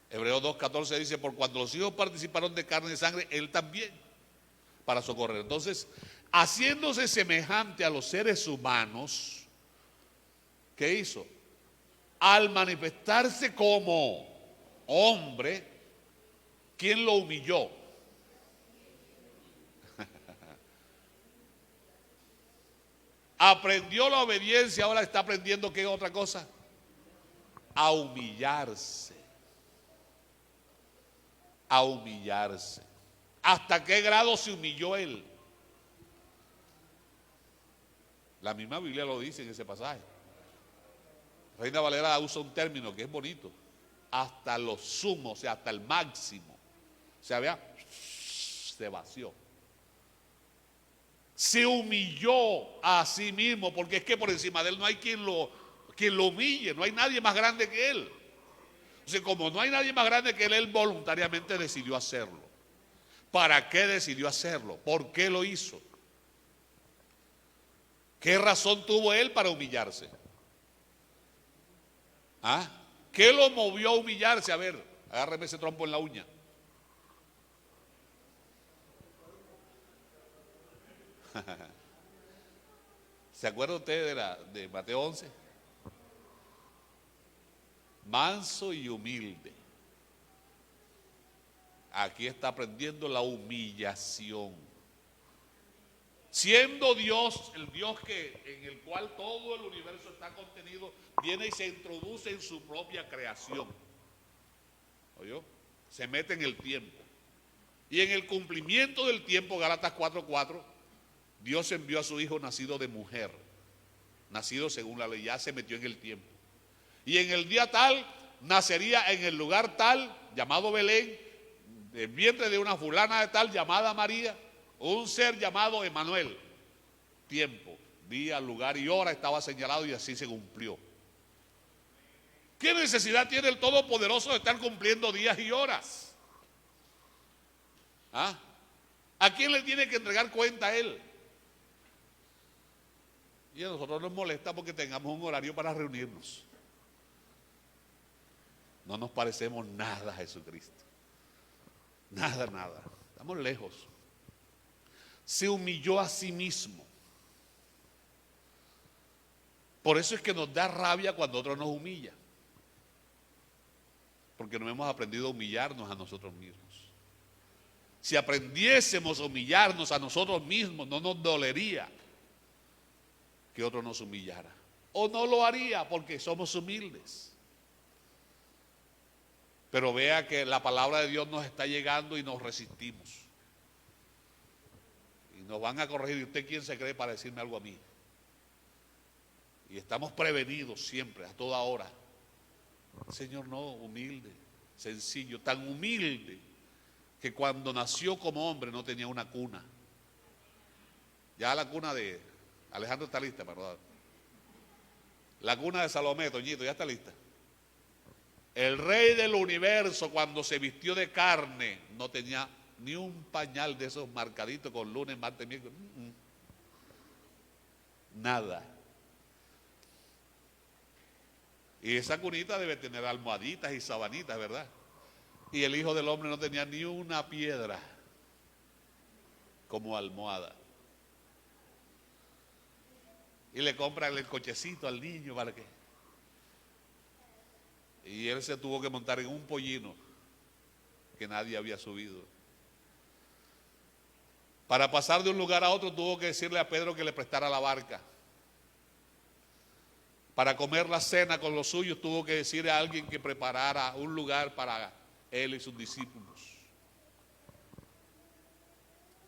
Hebreos 2:14 dice: por cuando los hijos participaron de carne y sangre, Él también, para socorrer. Entonces, haciéndose semejante a los seres humanos, ¿qué hizo? Al manifestarse como hombre, ¿quién lo humilló? Aprendió la obediencia, ahora está aprendiendo ¿qué otra cosa? A humillarse. A humillarse. ¿Hasta qué grado se humilló él? La misma Biblia lo dice en ese pasaje. Reina Valera usa un término que es bonito. Hasta lo sumo, o sea, hasta el máximo. O sea, vea, se vació. Se humilló a sí mismo, porque es que por encima de él no hay quien lo humille, no hay nadie más grande que él. O sea, como no hay nadie más grande que él voluntariamente decidió hacerlo. ¿Para qué decidió hacerlo? ¿Por qué lo hizo? ¿Qué razón tuvo él para humillarse? ¿Ah? ¿Qué lo movió a humillarse? A ver, agárreme ese trompo en la uña. ¿Se acuerda usted de Mateo 11? Manso y humilde. Aquí está aprendiendo la humillación. Siendo Dios, el Dios en el cual todo el universo está contenido, viene y se introduce en su propia creación. ¿Oyó? Se mete en el tiempo. Y en el cumplimiento del tiempo, Gálatas 4:4, Dios envió a su hijo nacido de mujer, nacido según la ley, ya se metió en el tiempo. Y en el día tal, nacería en el lugar tal, llamado Belén, del vientre de una fulana de tal, llamada María, un ser llamado Emanuel. Tiempo, día, lugar y hora estaba señalado y así se cumplió. ¿Qué necesidad tiene el Todopoderoso de estar cumpliendo días y horas? ¿Ah? ¿A quién le tiene que entregar cuenta a él? Y a nosotros nos molesta porque tengamos un horario para reunirnos. No nos parecemos nada a Jesucristo. Nada, nada. Estamos lejos. Se humilló a sí mismo. Por eso es que nos da rabia cuando otro nos humilla. Porque no hemos aprendido a humillarnos a nosotros mismos. Si aprendiésemos a humillarnos a nosotros mismos, no nos dolería que otro nos humillara. O no lo haría porque somos humildes. Pero vea que la palabra de Dios nos está llegando y nos resistimos. Y nos van a corregir. ¿Y usted quién se cree para decirme algo a mí? Y estamos prevenidos siempre, a toda hora. Señor, no, humilde, sencillo, tan humilde que cuando nació como hombre no tenía una cuna. Ya la cuna de Alejandro está lista, perdón. La cuna de Salomé, Toñito, ya está lista. El rey del universo, cuando se vistió de carne, no tenía ni un pañal de esos marcaditos con lunes, martes, miércoles. Nada. Y esa cunita debe tener almohaditas y sabanitas, ¿verdad? Y el Hijo del Hombre no tenía ni una piedra como almohada. Y le compran el cochecito al niño para que... Y él se tuvo que montar en un pollino que nadie había subido. Para pasar de un lugar a otro tuvo que decirle a Pedro que le prestara la barca. Para comer la cena con los suyos tuvo que decirle a alguien que preparara un lugar para él y sus discípulos.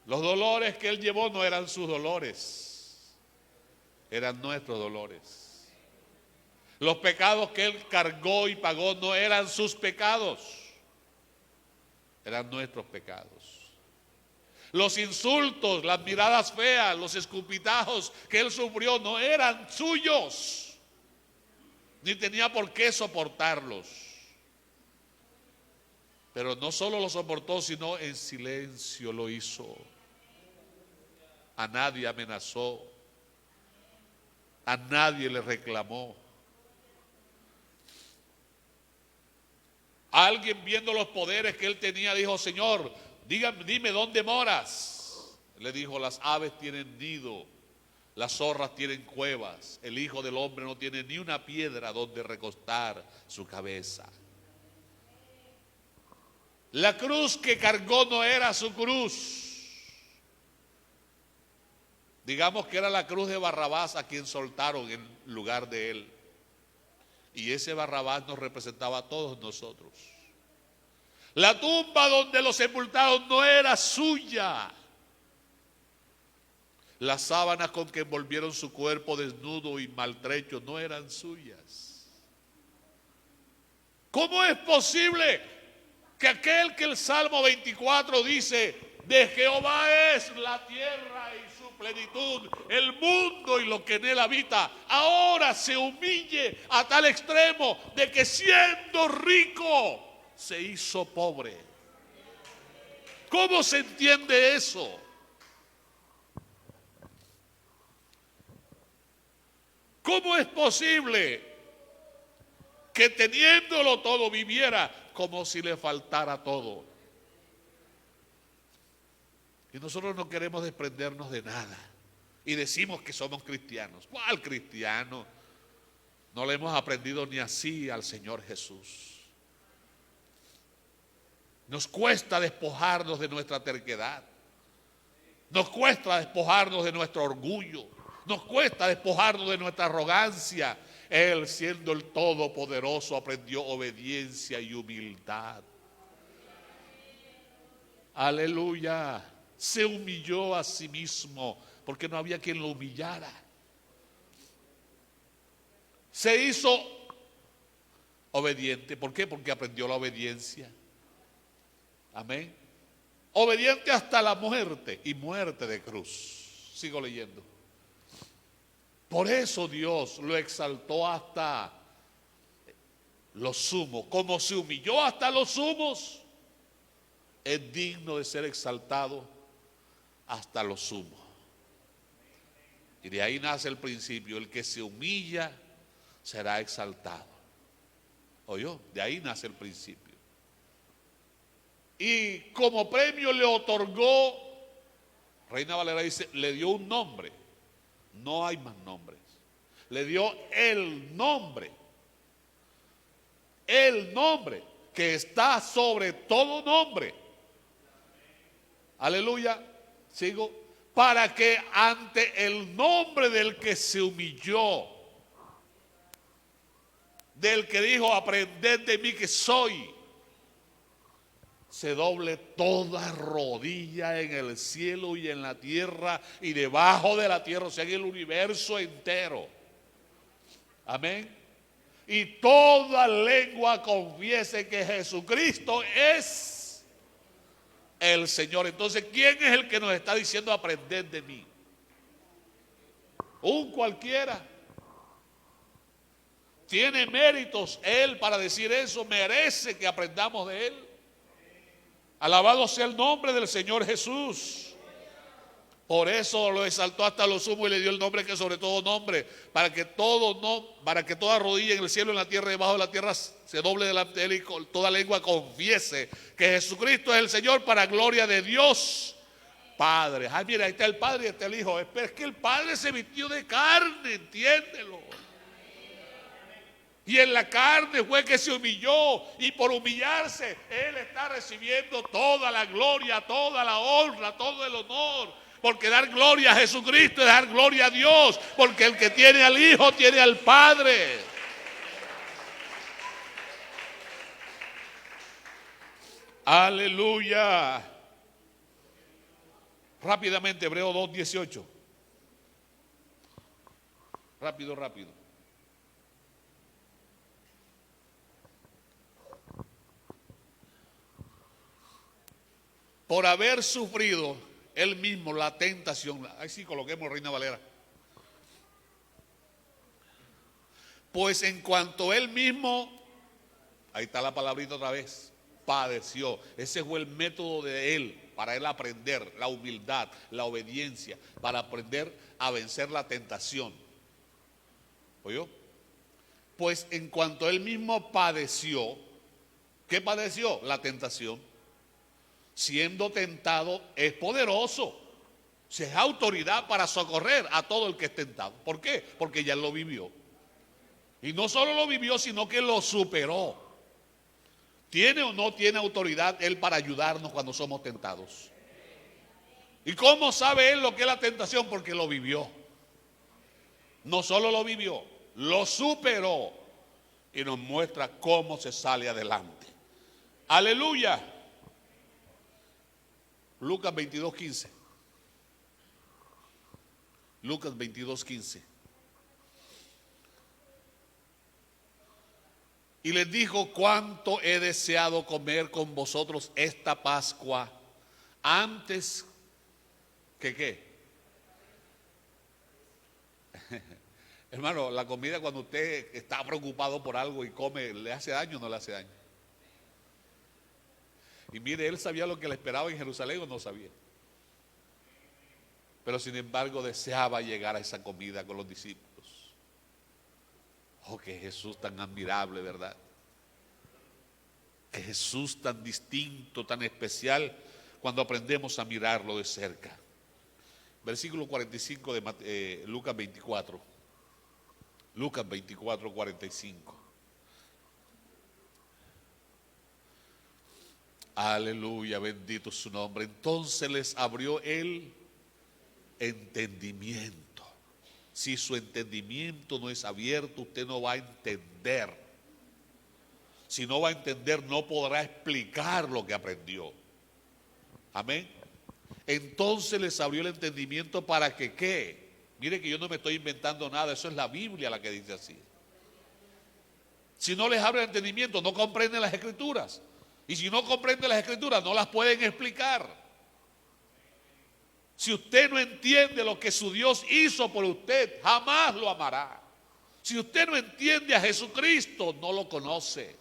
Los dolores que él llevó no eran sus dolores, eran nuestros dolores. Los pecados que él cargó y pagó no eran sus pecados, eran nuestros pecados. Los insultos, las miradas feas, los escupitajos que él sufrió no eran suyos, ni tenía por qué soportarlos. Pero no solo lo soportó, sino en silencio lo hizo. A nadie amenazó, a nadie le reclamó. Alguien, viendo los poderes que él tenía, dijo: Señor, dime dónde moras. Le dijo: las aves tienen nido, las zorras tienen cuevas, el Hijo del Hombre no tiene ni una piedra donde recostar su cabeza. La cruz que cargó no era su cruz, Digamos que era la cruz de Barrabás a quien soltaron en lugar de él. Y ese Barrabás nos representaba a todos nosotros. La tumba donde lo sepultaron no era suya. Las sábanas con que envolvieron su cuerpo desnudo y maltrecho no eran suyas. ¿Cómo es posible que aquel que el Salmo 24 dice, de Jehová es la tierra y su plenitud, el mundo y lo que en él habita, ahora se humille a tal extremo de que siendo rico se hizo pobre? ¿Cómo se entiende eso? ¿Cómo es posible que teniéndolo todo viviera como si le faltara todo? Y nosotros no queremos desprendernos de nada. Y decimos que somos cristianos. ¿Cuál cristiano? No le hemos aprendido ni así al Señor Jesús. Nos cuesta despojarnos de nuestra terquedad. Nos cuesta despojarnos de nuestro orgullo. Nos cuesta despojarnos de nuestra arrogancia. Él, siendo el Todopoderoso, aprendió obediencia y humildad. Aleluya. Se humilló a sí mismo porque no había quien lo humillara. Se hizo obediente. ¿Por qué? Porque aprendió la obediencia. Amén. Obediente hasta la muerte y muerte de cruz. Sigo leyendo. Por eso Dios lo exaltó hasta los sumos. Como se humilló hasta los sumos, es digno de ser exaltado hasta lo sumo. Y de ahí nace el principio: el que se humilla será exaltado. ¿Oyó? De ahí nace el principio. Y como premio le otorgó, Reina Valera dice, le dio un nombre. No hay más nombres. Le dio el nombre que está sobre todo nombre. Aleluya. Sigo. Para que ante el nombre del que se humilló, del que dijo, aprended de mí que soy, se doble toda rodilla en el cielo y en la tierra y debajo de la tierra, o sea, en el universo entero. Amén. Y toda lengua confiese que Jesucristo es el Señor. Entonces, ¿quién es el que nos está diciendo aprended de mí? Un cualquiera. ¿Tiene méritos él para decir eso? ¿Merece que aprendamos de él? Alabado sea el nombre del Señor Jesús. Por eso lo exaltó hasta lo sumo y le dio el nombre que sobre todo nombre, para que toda rodilla en el cielo, en la tierra y debajo de la tierra se doble delante de él y toda lengua confiese que Jesucristo es el Señor, para gloria de Dios Padre. Ay, mira, ahí está el Padre y está el Hijo. Es que el Padre se vistió de carne, entiéndelo. Y en la carne fue que se humilló, y por humillarse Él está recibiendo toda la gloria, toda la honra, todo el honor. Porque dar gloria a Jesucristo es dar gloria a Dios, porque el que tiene al Hijo tiene al Padre. Aleluya. Rápidamente, Hebreos 2:18. Rápido. Por haber sufrido él mismo la tentación. Ahí sí coloquemos Reina Valera. Pues en cuanto él mismo, ahí está la palabrita otra vez, padeció. Ese fue el método de él, para él aprender la humildad, la obediencia, para aprender a vencer la tentación. ¿Oyó? Pues en cuanto él mismo padeció, ¿qué padeció? La tentación. Siendo tentado, es poderoso. Se es autoridad para socorrer a todo el que es tentado. ¿Por qué? Porque ya lo vivió. Y no solo lo vivió, sino que lo superó. ¿Tiene o no tiene autoridad él para ayudarnos cuando somos tentados? ¿Y cómo sabe él lo que es la tentación? Porque lo vivió. No solo lo vivió, lo superó y nos muestra cómo se sale adelante. Aleluya. Lucas 22:15. Lucas 22:15. Y les dijo: cuánto he deseado comer con vosotros esta Pascua antes que ¿qué? Hermano, la comida, cuando usted está preocupado por algo y come, ¿le hace daño o no le hace daño? Y mire, él sabía lo que le esperaba en Jerusalén o no sabía. Pero sin embargo deseaba llegar a esa comida con los discípulos. Oh, que Jesús tan admirable, ¿verdad? Que Jesús tan distinto, tan especial, cuando aprendemos a mirarlo de cerca. Versículo 45 de Lucas 24. Lucas 24, 45. Aleluya, bendito su nombre. Entonces les abrió el entendimiento. Si su entendimiento no es abierto, usted no va a entender. Si no va a entender, no podrá explicar lo que aprendió. Amén. Entonces les abrió el entendimiento para que ¿qué? Mire que yo no me estoy inventando nada, eso es la Biblia la que dice así. Si no les abre el entendimiento, no comprenden las Escrituras. Y si no comprenden las Escrituras, no las pueden explicar. Si usted no entiende lo que su Dios hizo por usted, jamás lo amará. Si usted no entiende a Jesucristo, no lo conoce.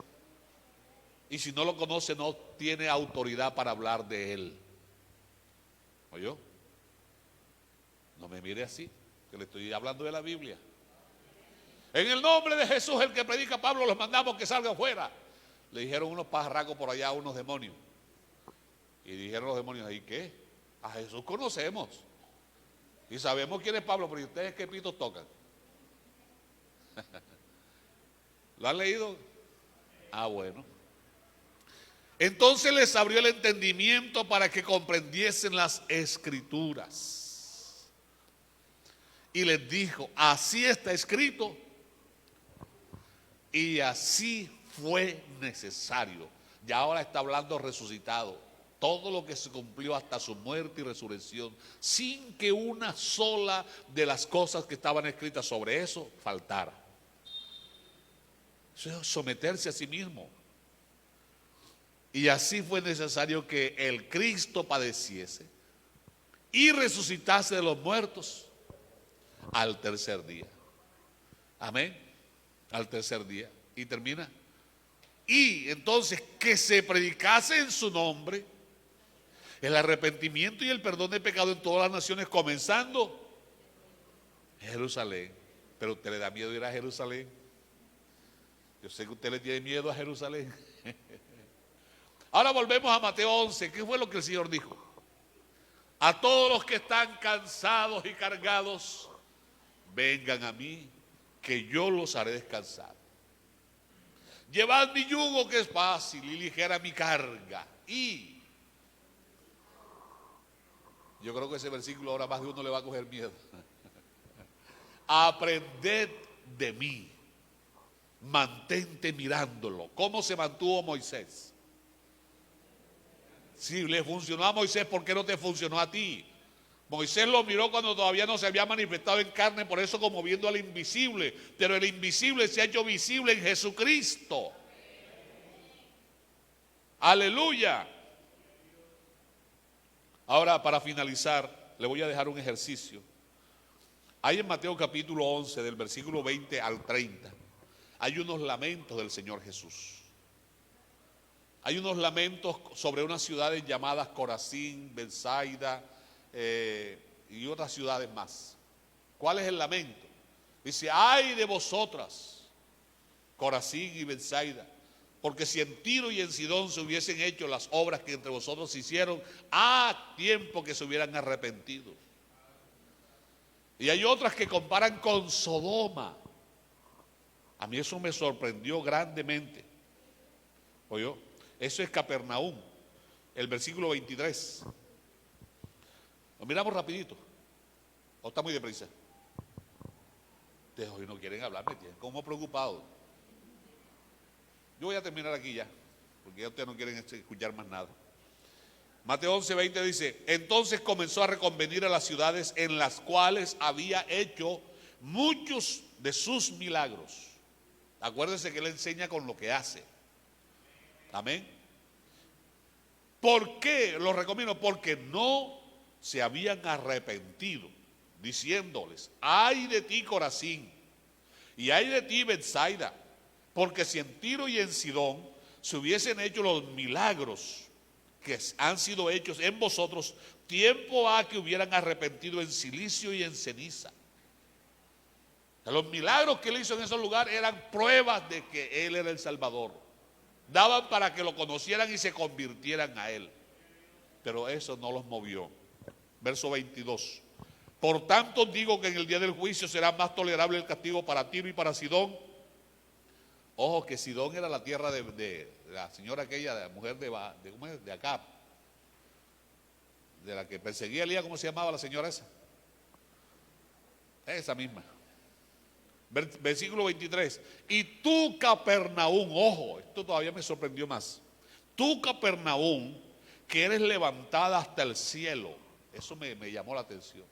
Y si no lo conoce, no tiene autoridad para hablar de Él. ¿Oyó? No me mire así, que le estoy hablando de la Biblia. En el nombre de Jesús, el que predica Pablo, los mandamos que salgan fuera. Le dijeron unos pajarracos por allá, unos demonios. Y dijeron los demonios: ¿y qué? A Jesús conocemos. Y sabemos quién es Pablo, pero ¿y ustedes qué pitos tocan? ¿Lo han leído? Ah, bueno. Entonces les abrió el entendimiento para que comprendiesen las Escrituras. Y les dijo: así está escrito, y así fue necesario. Ya ahora está hablando resucitado. Todo lo que se cumplió hasta su muerte y resurrección, sin que una sola de las cosas que estaban escritas sobre eso faltara. Eso es someterse a sí mismo. Y así fue necesario que el Cristo padeciese y resucitase de los muertos al tercer día. Amén. Al tercer día. Y termina. Y entonces que se predicase en su nombre el arrepentimiento y el perdón de pecado en todas las naciones, comenzando en Jerusalén. Pero a usted le da miedo ir a Jerusalén. Yo sé que a usted le tiene miedo a Jerusalén. Ahora volvemos a Mateo 11. ¿Qué fue lo que el Señor dijo? A todos los que están cansados y cargados, vengan a mí, que yo los haré descansar. Llevad mi yugo, que es fácil, y ligera mi carga. Y yo creo que ese versículo ahora más de uno le va a coger miedo. Aprended de mí. Mantente mirándolo. ¿Cómo se mantuvo Moisés? Si le funcionó a Moisés, ¿por qué no te funcionó a ti? Moisés lo miró cuando todavía no se había manifestado en carne, por eso como viendo al invisible. Pero el invisible se ha hecho visible en Jesucristo. Aleluya. Ahora, para finalizar, le voy a dejar un ejercicio. Hay en Mateo capítulo 11, del versículo 20 al 30, hay unos lamentos del Señor Jesús. Hay unos lamentos sobre unas ciudades llamadas Corazín, Betsaida y otras ciudades más. ¿Cuál es el lamento? Dice: ay de vosotras, Corazín y Betsaida, porque si en Tiro y en Sidón se hubiesen hecho las obras que entre vosotros se hicieron, a tiempo que se hubieran arrepentido. Y hay otras que comparan con Sodoma. A mí eso me sorprendió grandemente. ¿Oyó? Eso es Capernaum, el versículo 23. Lo miramos rapidito. ¿O está muy deprisa? Ustedes hoy no quieren hablar, me tienen como preocupado. Yo voy a terminar aquí ya, porque ya ustedes no quieren escuchar más nada. Mateo 11:20 dice, entonces comenzó a reconvenir a las ciudades en las cuales había hecho muchos de sus milagros. Acuérdense que él enseña con lo que hace. Amén. ¿Por qué lo recomiendo? Porque no se habían arrepentido, diciéndoles, ay de ti Corazín, y ay de ti Betsaida, porque si en Tiro y en Sidón se hubiesen hecho los milagros que han sido hechos en vosotros, tiempo ha que hubieran arrepentido en silicio y en ceniza. Los milagros que él hizo en esos lugares eran pruebas de que él era el Salvador. Daban para que lo conocieran y se convirtieran a él. Pero eso no los movió. Verso 22. Por tanto digo que en el día del juicio será más tolerable el castigo para Tiro y para Sidón. Ojo que Sidón era la tierra de la señora aquella, de la mujer de Acab, de la que perseguía a Elías. ¿Cómo se llamaba la señora esa? Esa misma. Versículo 23. Y tú, Capernaum, ojo, esto todavía me sorprendió más. Tú, Capernaum, que eres levantada hasta el cielo. Eso me llamó la atención.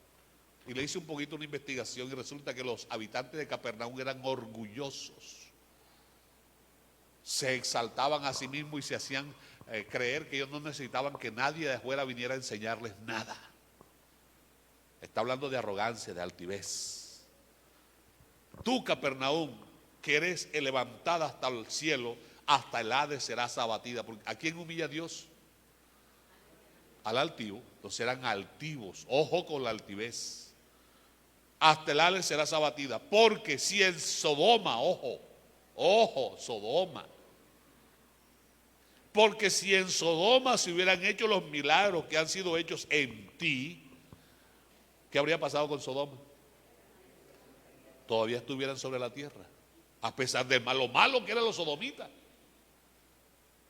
Y le hice un poquito una investigación y resulta que los habitantes de Capernaum eran orgullosos. Se exaltaban a sí mismos y se hacían creer que ellos no necesitaban que nadie de afuera viniera a enseñarles nada. Está hablando de arrogancia, de altivez. Tú, Capernaum, que eres levantada hasta el cielo, hasta el Hades serás abatida. ¿A quién humilla Dios? Al altivo. Entonces eran altivos. Ojo con la altivez. Hasta el Hades serás abatida. Porque si en Sodoma, ojo, Sodoma. Porque si en Sodoma se hubieran hecho los milagros que han sido hechos en ti, ¿qué habría pasado con Sodoma? Todavía estuvieran sobre la tierra, a pesar de lo malo que eran los sodomitas.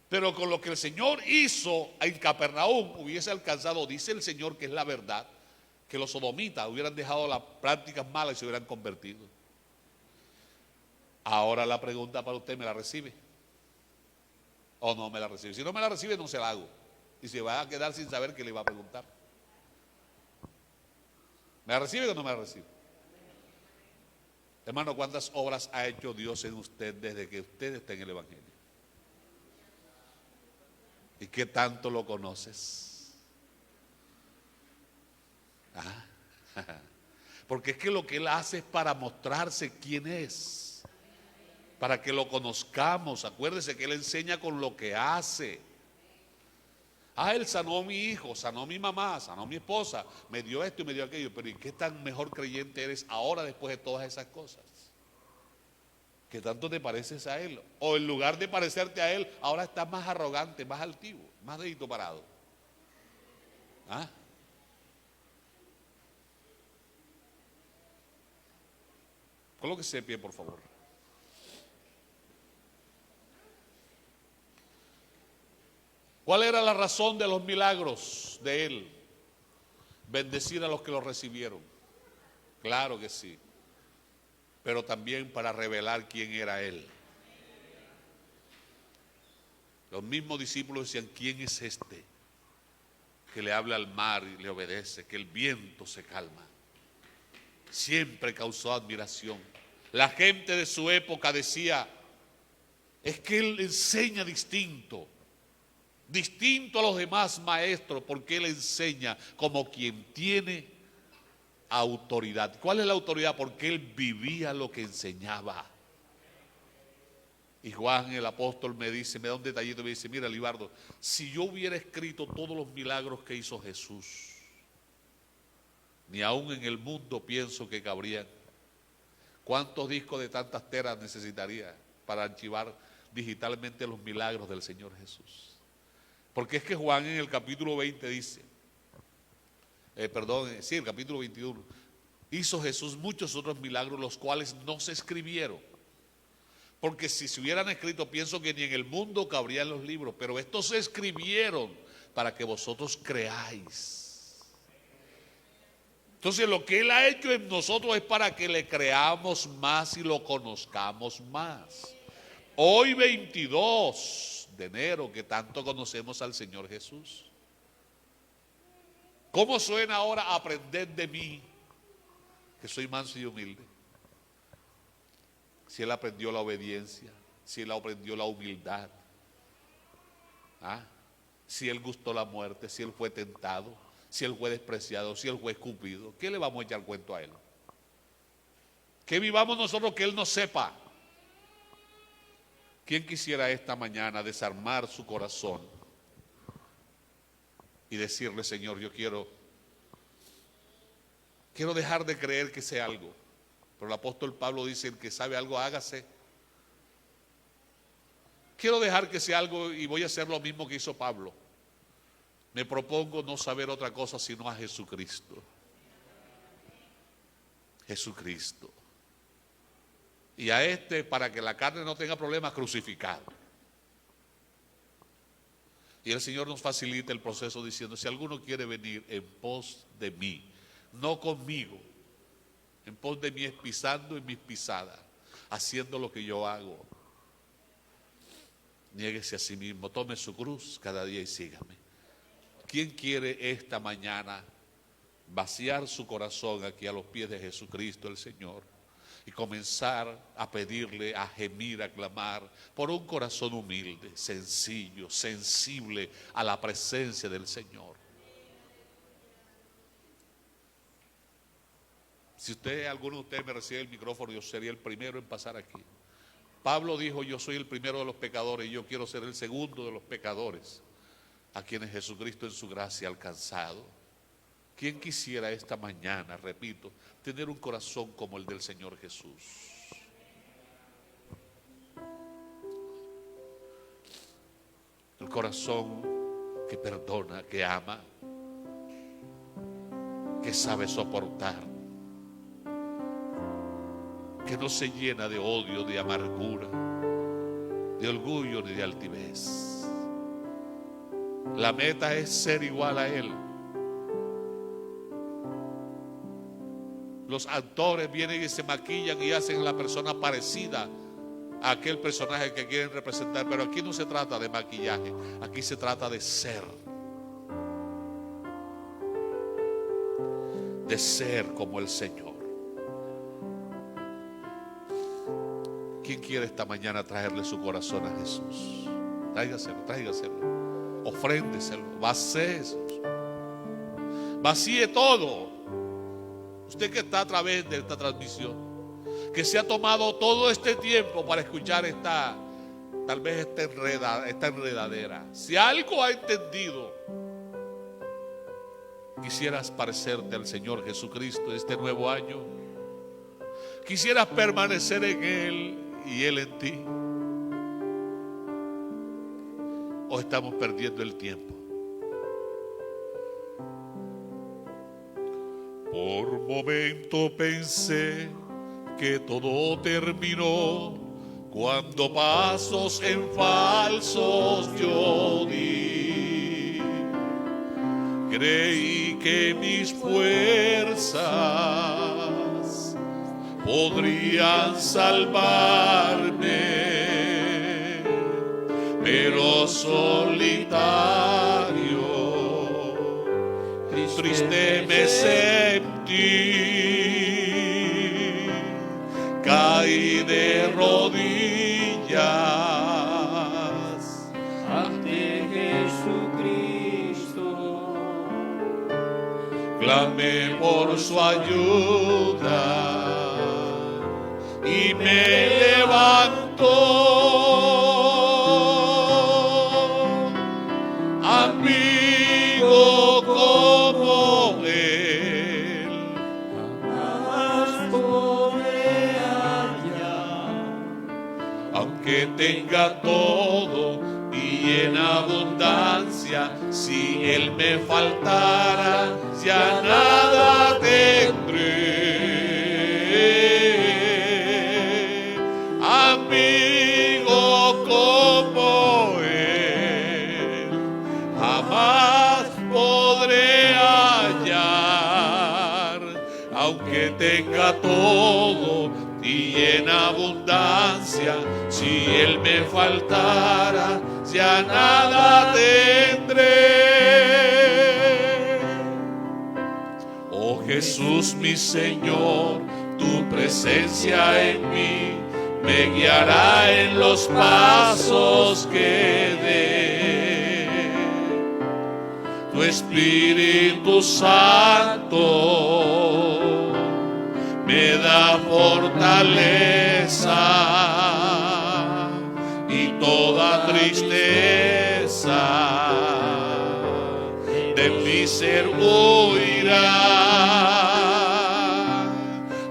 Pero con lo que el Señor hizo en Capernaum hubiese alcanzado, dice el Señor que es la verdad, que los sodomitas hubieran dejado las prácticas malas y se hubieran convertido. Ahora la pregunta para usted, ¿me la recibe? ¿O no me la recibe? Si no me la recibe, no se la hago. Y se va a quedar sin saber qué le va a preguntar. ¿Me la recibe o no me la recibe? Hermano, ¿cuántas obras ha hecho Dios en usted desde que usted está en el Evangelio? ¿Y qué tanto lo conoces? Porque es que lo que Él hace es para mostrarse quién es, para que lo conozcamos. Acuérdese que Él enseña con lo que hace. Él sanó a mi hijo, sanó a mi mamá, sanó a mi esposa, me dio esto y me dio aquello. Pero ¿y qué tan mejor creyente eres ahora después de todas esas cosas? ¿Qué tanto te pareces a Él? O en lugar de parecerte a Él, ahora estás más arrogante, más altivo, más dedito parado. Colóquese de pie, por favor. ¿Cuál era la razón de los milagros de Él? Bendecir a los que los recibieron. Claro que sí. Pero también para revelar quién era Él. Los mismos discípulos decían, ¿quién es este que le habla al mar y le obedece, que el viento se calma? Siempre causó admiración. La gente de su época decía, es que Él enseña distinto a los demás maestros, porque Él enseña como quien tiene autoridad. ¿Cuál es la autoridad? Porque Él vivía lo que enseñaba. Y Juan el apóstol me da un detallito, me dice, mira Libardo, si yo hubiera escrito todos los milagros que hizo Jesús, ni aún en el mundo pienso que cabrían. ¿Cuántos discos de tantas teras necesitaría para archivar digitalmente los milagros del Señor Jesús? Porque es que Juan en el capítulo 20 dice, el capítulo 21, hizo Jesús muchos otros milagros, los cuales no se escribieron. Porque si se hubieran escrito, pienso que ni en el mundo cabrían los libros, pero estos se escribieron para que vosotros creáis Entonces lo que Él ha hecho en nosotros es para que le creamos más y lo conozcamos más. Hoy 22 de enero, que tanto conocemos al Señor Jesús. ¿Cómo suena ahora aprender de mí, que soy manso y humilde? Si Él aprendió la obediencia, si Él aprendió la humildad, si Él gustó la muerte, si Él fue tentado, si Él fue despreciado, si Él fue escupido, ¿qué le vamos a echar cuento a Él? Que vivamos nosotros que Él no sepa. ¿Quién quisiera esta mañana desarmar su corazón y decirle: Señor, yo quiero dejar de creer que sé algo? Pero el apóstol Pablo dice: el que sabe algo, hágase. Quiero dejar que sea algo y voy a hacer lo mismo que hizo Pablo. Me propongo no saber otra cosa sino a Jesucristo. Jesucristo. Y a este, para que la carne no tenga problemas, crucificado. Y el Señor nos facilita el proceso diciendo: si alguno quiere venir en pos de mí, no conmigo, en pos de mí es pisando en mis pisadas, haciendo lo que yo hago. Niéguese a sí mismo, tome su cruz cada día y sígame. ¿Quién quiere esta mañana vaciar su corazón aquí a los pies de Jesucristo el Señor y comenzar a pedirle, a gemir, a clamar por un corazón humilde, sencillo, sensible a la presencia del Señor? Si alguno de ustedes me recibe el micrófono, yo sería el primero en pasar aquí. Pablo dijo: yo soy el primero de los pecadores y yo quiero ser el segundo de los pecadores a quienes Jesucristo en su gracia ha alcanzado. ¿Quién quisiera esta mañana, repito, tener un corazón como el del Señor Jesús? El corazón que perdona, que ama, que sabe soportar, que no se llena de odio, de amargura, de orgullo ni de altivez. La meta es ser igual a Él. Los actores vienen y se maquillan y hacen la persona parecida a aquel personaje que quieren representar, pero aquí no se trata de maquillaje, aquí se trata de ser como el Señor. ¿Quién quiere esta mañana traerle su corazón a Jesús? Tráigaselo. Ofréndeselo, vacíe todo. Usted que está a través de esta transmisión, que se ha tomado todo este tiempo para escuchar esta enredadera, si algo ha entendido, quisieras parecerte al Señor Jesucristo este nuevo año, quisieras permanecer en Él y Él en ti, ¿o estamos perdiendo el tiempo? Por momento pensé que todo terminó cuando pasos en falsos yo di. Creí que mis fuerzas podrían salvarme, pero solitario, triste me sentí, caí de rodillas ante Jesucristo, clamé por su ayuda y me levantó. Amigo como Él, jamás podré hallar, aunque tenga todo y en abundancia. Si Él me faltara, ya nada tendré. Amigo como Él, jamás podré hallar. aunque tenga todo y en abundancia, si Él me faltara, ya nada tendré. Oh Jesús mi Señor, tu presencia en mí me guiará en los pasos que dé. Tu Espíritu Santo me da fortaleza y toda tristeza de mi ser huirá,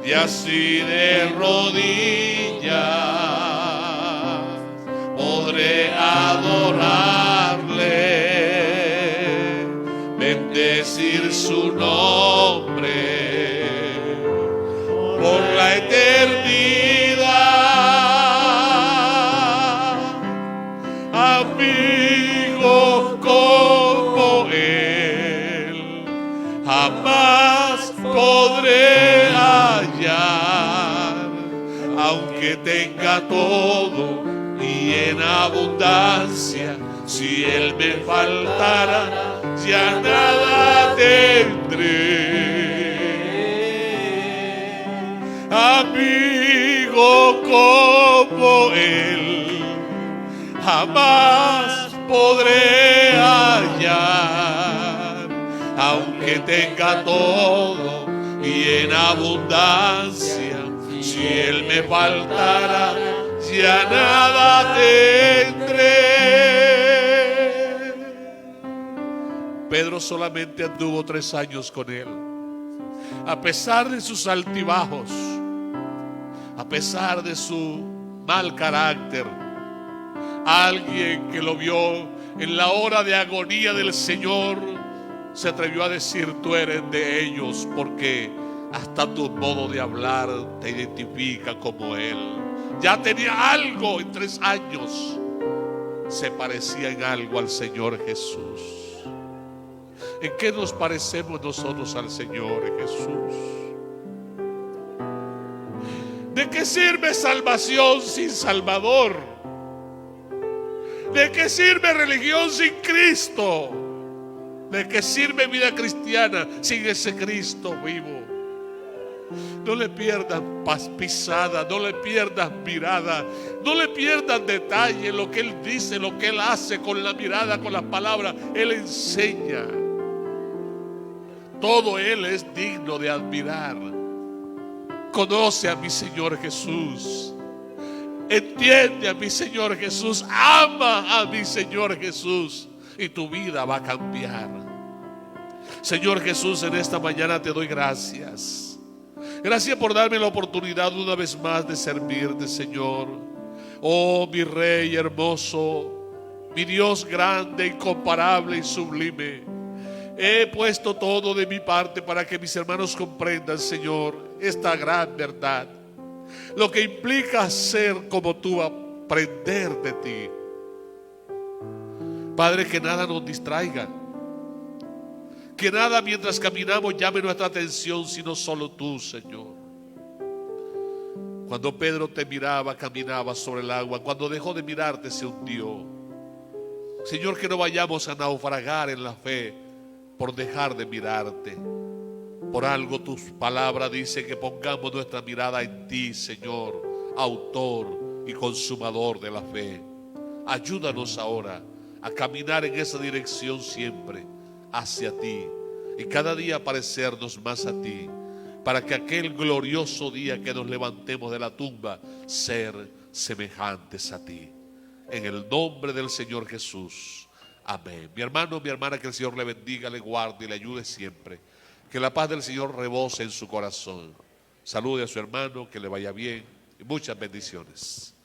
y así de rodillas podré adorarle, bendecir su nombre por la eternidad. Amigo como Él jamás podré hallar, aunque tenga todo y en abundancia, si Él me faltara, ya nada tendré. Amigo como Él jamás podré hallar, aunque tenga todo y en abundancia, si Él me faltara, ya nada tendré. Pedro solamente anduvo 3 años con Él. A pesar de sus altibajos, a pesar de su mal carácter, alguien que lo vio en la hora de agonía del Señor se atrevió a decir: tú eres de ellos, porque hasta tu modo de hablar te identifica como Él. Ya tenía algo en 3 años, se parecía en algo al Señor Jesús. ¿En qué nos parecemos nosotros al Señor Jesús? ¿De qué sirve salvación sin Salvador? ¿De qué sirve religión sin Cristo? ¿De qué sirve vida cristiana sin ese Cristo vivo? No le pierdas pisada, no le pierdas mirada, no le pierdas detalle, lo que Él dice, lo que Él hace con la mirada, con las palabras. Él enseña. Todo Él es digno de admirar. Conoce a mi Señor Jesús. Entiende a mi Señor Jesús. Ama a mi Señor Jesús. Y tu vida va a cambiar. Señor Jesús, en esta mañana te doy gracias. Gracias por darme la oportunidad una vez más de servirte, Señor. Oh, mi Rey hermoso, mi Dios grande, incomparable y sublime. He puesto todo de mi parte para que mis hermanos comprendan, Señor, esta gran verdad. Lo que implica ser como tú, aprender de ti. Padre, que nada nos distraiga. Que nada mientras caminamos llame nuestra atención, sino solo tú, Señor. Cuando Pedro te miraba, caminaba sobre el agua. Cuando dejó de mirarte, se hundió. Señor, que no vayamos a naufragar en la fe por dejar de mirarte. Por algo tus palabras dicen que pongamos nuestra mirada en ti, Señor, autor y consumador de la fe. Ayúdanos ahora a caminar en esa dirección siempre, hacia ti, y cada día parecernos más a ti, para que aquel glorioso día que nos levantemos de la tumba, ser semejantes a ti. En el nombre del Señor Jesús. Amén. Mi hermano, mi hermana, que el Señor le bendiga, le guarde y le ayude siempre. Que la paz del Señor rebose en su corazón. Salude a su hermano, que le vaya bien y muchas bendiciones.